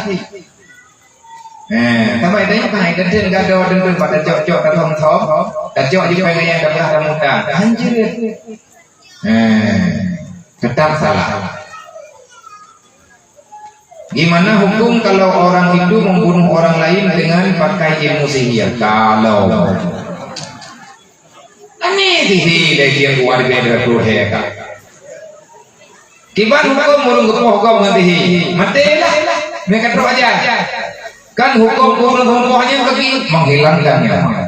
Tapi adanya kan ada dan gak ada dan pada cok dan thom, dan cok juga yang dapat ada muda. Anjir. Tetap salah. Gimana hukum kalau orang itu membunuh orang lain dengan pakai ilmu sihir? Kalau aneh sih dari yang luar biasa tuh heka. Gimana hukum murung gepoh ngerti? Matilah, mereka terus aja. Kan hukum gepohnya bagi menghilangkan nyawa.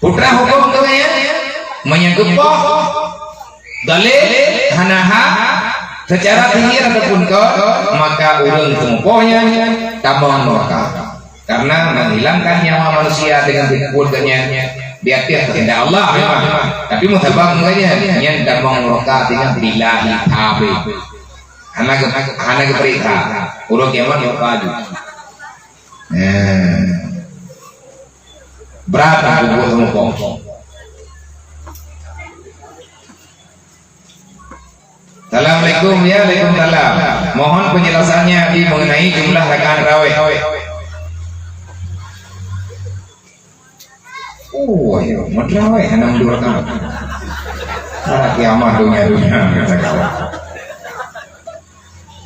Putra hukum katanya menyegepoh dalil hanaha secara sihir ataupun maka urang tempohnya tambang neraka karena menghilangkan nyawa manusia dengan dikuatnya dia kehendak Allah memang tapi mutabak makanya yang tambang neraka dengan billahi tabi anak berita urang kiamat yang padu berat aku tempoh. Assalamualaikum ya, waalaikumsalam. Mohon penjelasannya di mengenai jumlah rakaat tarawih. Ayo, tarawih 62 rakaat. Salah kiamat dunia.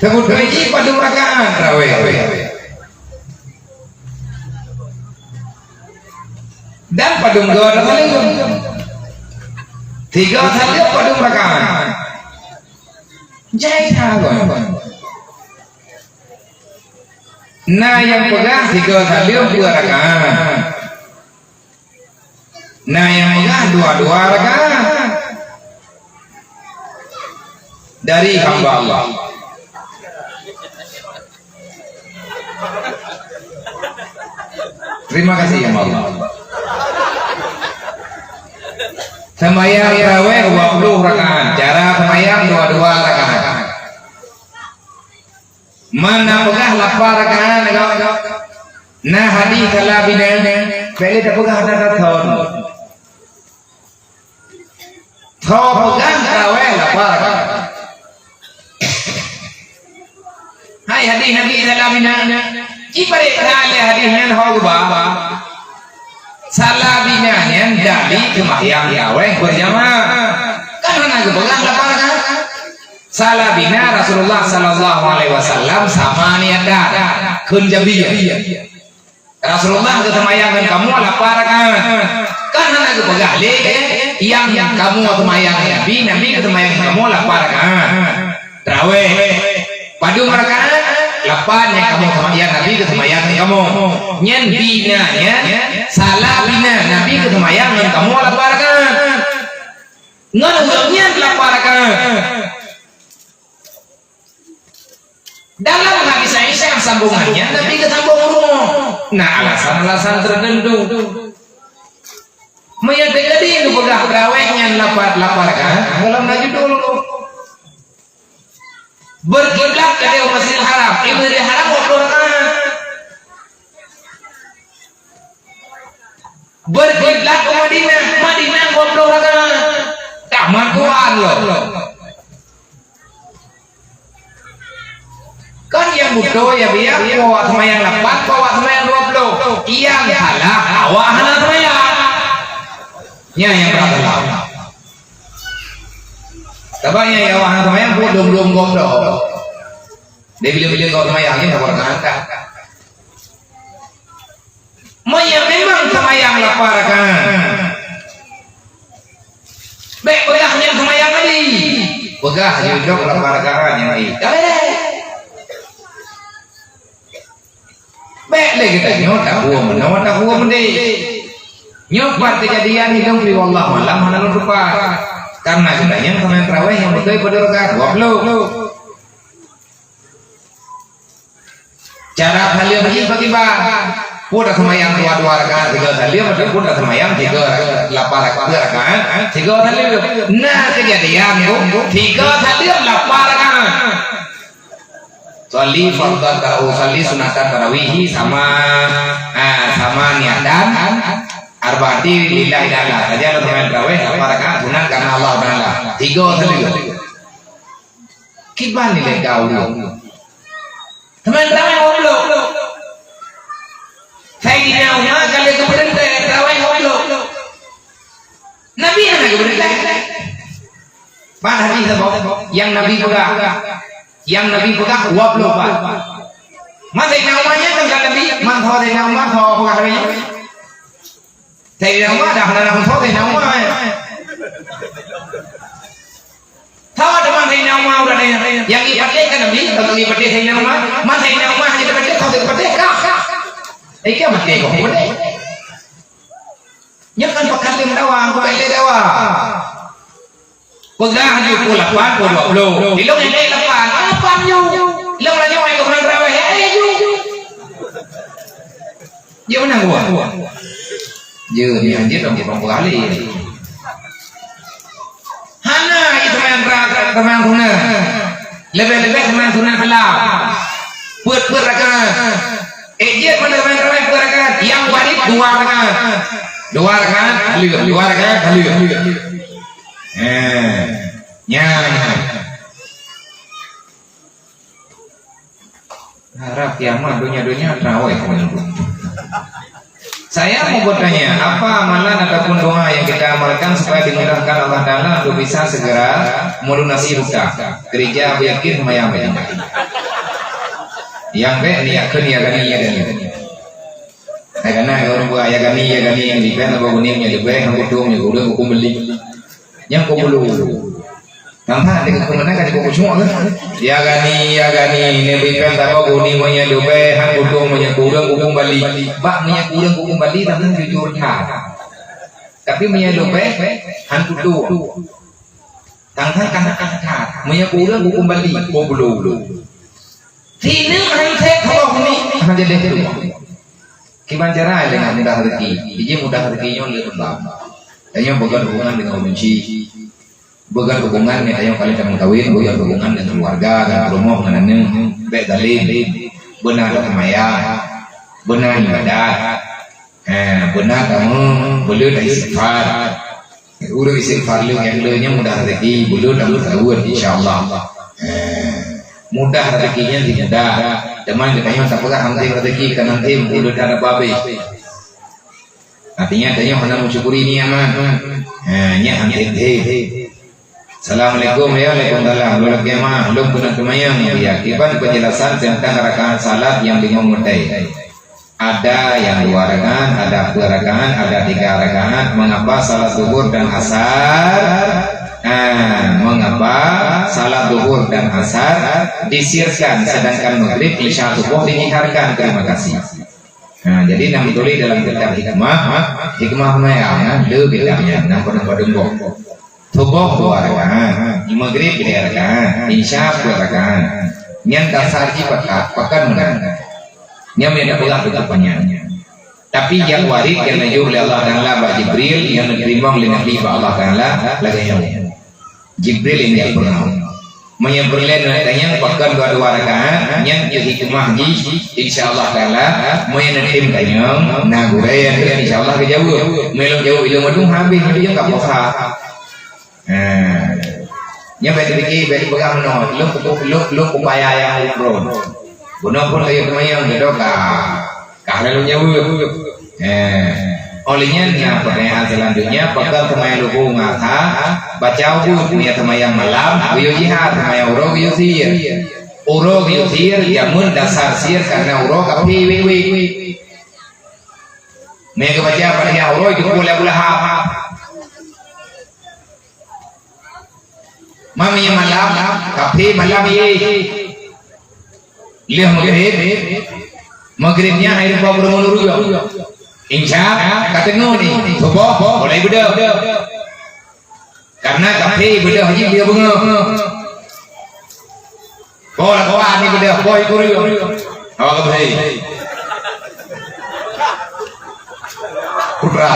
Sebut lagi pada rakaat tarawih. Dan pada dua rakaat. 3 saja pada rakaat. Jai thagon. Nah yang pegang 3 salim 2 rakaat. Nah yang pegang 2 rakaat dari hamba Allah. Terima kasih ya Allah. Sembahyang tarawih 20 rakaat. Cara sembahyang 22 rakaat. Mana pegah 8 rakaat nah hadis salabina pele tak pegah ada tahun. Thau pegah tarawih 8 rakaat. Hai hadis salabina cipare kali hadisnya hau ba salabinanya dari sembahyang tarawih berjamaah kan anak pegang 8 rakaat. Salabina Rasulullah sallallahu alaihi wasallam sama niada kunjabiyah. Rasulullah ketemayangkan kamu 8 rakaat. Kan anak pegang yang kamu ketemayang Nabi ketemayangkan kamu 8 rakaat. Tarawih padu rakaat 8 yang kamu ketemayang Nabi ketemayangkan kamu. Nyen binanya salabina Nabi ketemayangkan kamu 8 rakaat. Ngadanya 8 rakaat. Dalam hadis Aisyah sambungannya Nabi kesambung rumah. Nah alasan-alasan tertentu menyatakan itu pegang terawihnya 8 rakaat dalam najib dulu berkiblat ke Masjidil Haram. Masjidil Haram 20 rakaat. Berkiblat ke Madinah 20 rakaat. Taman Quran loh. Kan yang butuh ya biar bawa semayang 8, bawa semayang 20. Yang salah awak hana semayang. Yang berapa lah? Tabanya ya awak hana semayang belum goblok. Dia bila kau semayangnya tak pernah angkat. Memang semayang 8 rakaat. Baik begahnya semayang tadi. Begah hidup laparakan yang ini. Baik lagi kita nyok tak huwa mende. Nyok part kejadian hidup di Allah malam mana lupa. Karena sebenarnya semayang tarawih yang betul pada rakaat 20. Cara kalian bagi-bagi Pudah semayang dua rakaat 3 kali, betul pudah semayang 8 rakaat 3 kali. Nah kejadian 3 kali 8 rakaat. Sali fardhu tarawih, sali sunatan tarawih sama niatan arba'ati lillahi ta'ala. Saja semayang tarawih 8 rakaat sunat karena Allah Taala. 3 kali. Kiban nilai kau Teman-teman ngobrol. Sayyidina Umar kalau kemudian tarawih ngobrol. Nabi yang lagi berita. Pada hadis yang Nabi pegang 24. Mas Sayyidina Umarnya kan Nabi, man tho Sayyidina Umar tho pegang hari. Sayyidina Umar dah nak tho Sayyidina Umar. Tahu teman Sayyidina Umar udah yang ibadah kan Nabi, kalau ibadah Sayyidina Umar, man Sayyidina Umar hanya ibadah tahu ibadah kah? Ikan mati kok ibadah. Nya kan pakalim dawang, pakai dawa. Pegang haju pula 20. Dilong yang lain 8. Apa nyu? Dilong lagi mai ke bulan tarawih. Ju. Dia menang gua. Je ni anjir dong berapa kali. Hana itu main rakaat teman tuna. Lebih-lebih teman tuna halal. Buat rakaat. Ejek mana main rakaat yang wajib 2 rakaat. 2 rakaat kali. Harap kiamat dunia terawih. Saya mau bertanya, apa amalan ataupun doa yang kita amalkan supaya dimudahkan Allah Taala untuk bisa segera melunasi hutang? Gereja yakin semayang yang niatkan ya gani. Karena orang buat ya gani yang dipen apa guningnya dipen yang hukum beli yang kubulu. Nampak dengan kemana kan kuku semua kan? Ya gani ini dipen apa guningnya dipen yang hukum bali. Bak minyak hukum bali tapi jujur tapi minyak dipen han kudu. Tangkai kata minyak hukum bali kubulu. Sini hantai kalau ni hanya deh. Gimana cara dengan mudah rezeki? Dia mudah rezekinya lebih lembab. Hanya bukan hubungan dengan benci, bukan hubungan yang kalian jangan kawin, bukan hubungan dengan keluarga, dengan rumah, dengan baik dalil, benar kemaya, benar ibadat, benar kamu boleh istighfar, udah istighfar lu yang lainnya mudah rezeki, boleh dapat kawin insyaallah. Mudah rezekinya tidak. Teman katanya tak pernah nanti rezeki kan nanti udah ada babe. Artinya hanya mensyukuri nikmat. Nya nanti. Assalamualaikum ya waalaikumsalam. Lu lagi mah belum pernah kemayang ya. Kiban penjelasan tentang rakaat salat yang 5 mutai. Ada yang 2 rakaat, ada 2 rakaat, ada 3 rakaat. Mengapa salat zuhur dan asar? Mengapa salat zuhur dan asar disirkan sedangkan maghrib isya subuh diiharkan? Terima kasih. Jadi yang ditulis dalam kitab hikmah mana le kitabnya nah pada dengkok subuh 2 rakaat, maghrib 3 rakaat, isya 2 rakaat. Yang dasar pakan menang. Yang mendapat ketupannya. Tapi yang warid yang najur oleh Allah Taala ba Jibril yang diterima oleh Nabi Allah Taala lagi Jibril ini yang pernah menyebutkan katanya pakai 2 rakaat yang hikmah di insyaallah Taala meyenetim kanyang nah gurayan dan insyaallah kejauh melong jauh ilmu itu habis dia enggak posa nya baik pegang no lu upaya yang ukron bunuh pun kayak kemayang gitu lalu jauh olehnya pertanyaan selanjutnya pakai semayang lugu ngata baca wud niat semayang malam uyo jihad semayang urog yusir jamun dasar sir karena urog api wiwi mereka baca pada urog itu boleh hap Mami malam, kafe malam ini. Lihat maghribnya air bawah bermulur juga. Insya katanya nih, coba mulai beda. Karena kafe beda haji dia bunga. Kau ni beda, kau ikut juga. Awak kafe. Putra.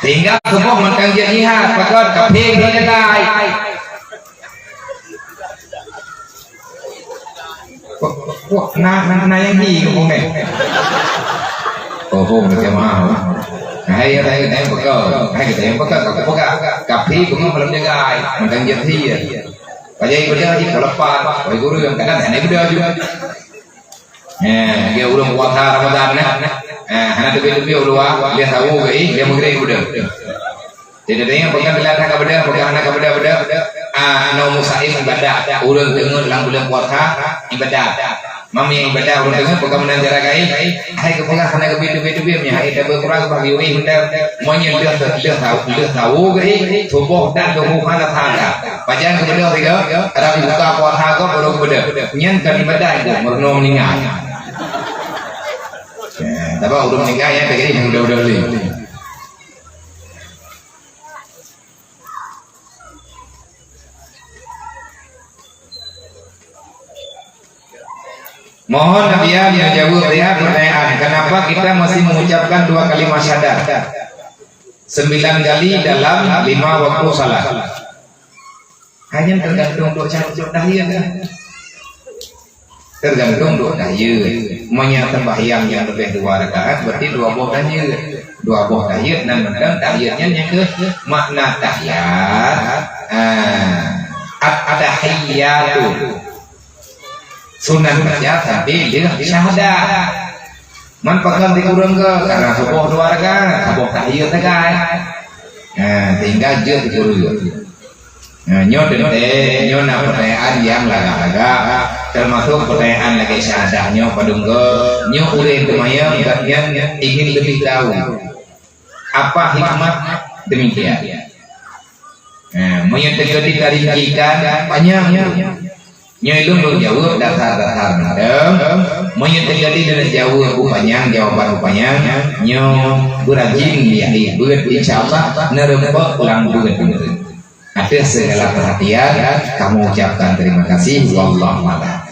Sehingga semua makan jihad, pakai kafe dia guys. Wah, nah yang di kamu ni. Oh, macam mana? Hai betul. Kafe kamu belum jaga, makan jihad. Pajai beda di kelapan, pajai guru yang kadang aneh beda juga. Dia udah puasa Ramadan anak tepi ulua dia tahu dia maghrib beda. Jadi dia pegang belakang beda, pegang anak beda. No musaim ibadah, urang tengah dalam bulan puasa ibadah. Mami ibadah urang tengah pegang menanjara gai, hai kepegang anak beda-beda hai dah berkurang bagi we hendak monya dia tahu gai, tubuh dan tubuh mana tangga. Pajan beda tiga, ada buka puasa ko baru beda. Nyen kan ibadah itu merno meninggal. Tapi udah meninggal ya begini udah beli. Mohon Nabiya menjawab pertanyaan, kenapa kita masih mengucapkan 2 kalimat syahadat 9 kali dalam 5 waktu salat? Hanya tergantung doa dahiyah kan? Tergantung doa dahiyah. Menyata sembahyang yang lebih 2 rakaat berarti 2 buah dahiyah. 2 buah dahiyah dan menang dahiyahnya yang ke makna tahiyat. Ada tahiyatu. Sunan saja tapi dia syahadat. Man pakai dikurang ke karena sebuah 2 rakaat, sebuah tahiyat kan. Tinggal je dikurang. Nyo pertanyaan yang laga-laga termasuk pertanyaan lagi syahadahnya padung ke nyo urang kemayang bagian ingin lebih tahu apa hikmah demikian. Menyatakan dikarikan panjangnya. Nyo belum jawab dasar-dasar madam. Monya terjadi dengan jawab upanya jawaban upanya nyo berajin lihat buat insyaallah nerempak ulang buat atas segala perhatian kamu ucapkan terima kasih wallahu a'lam.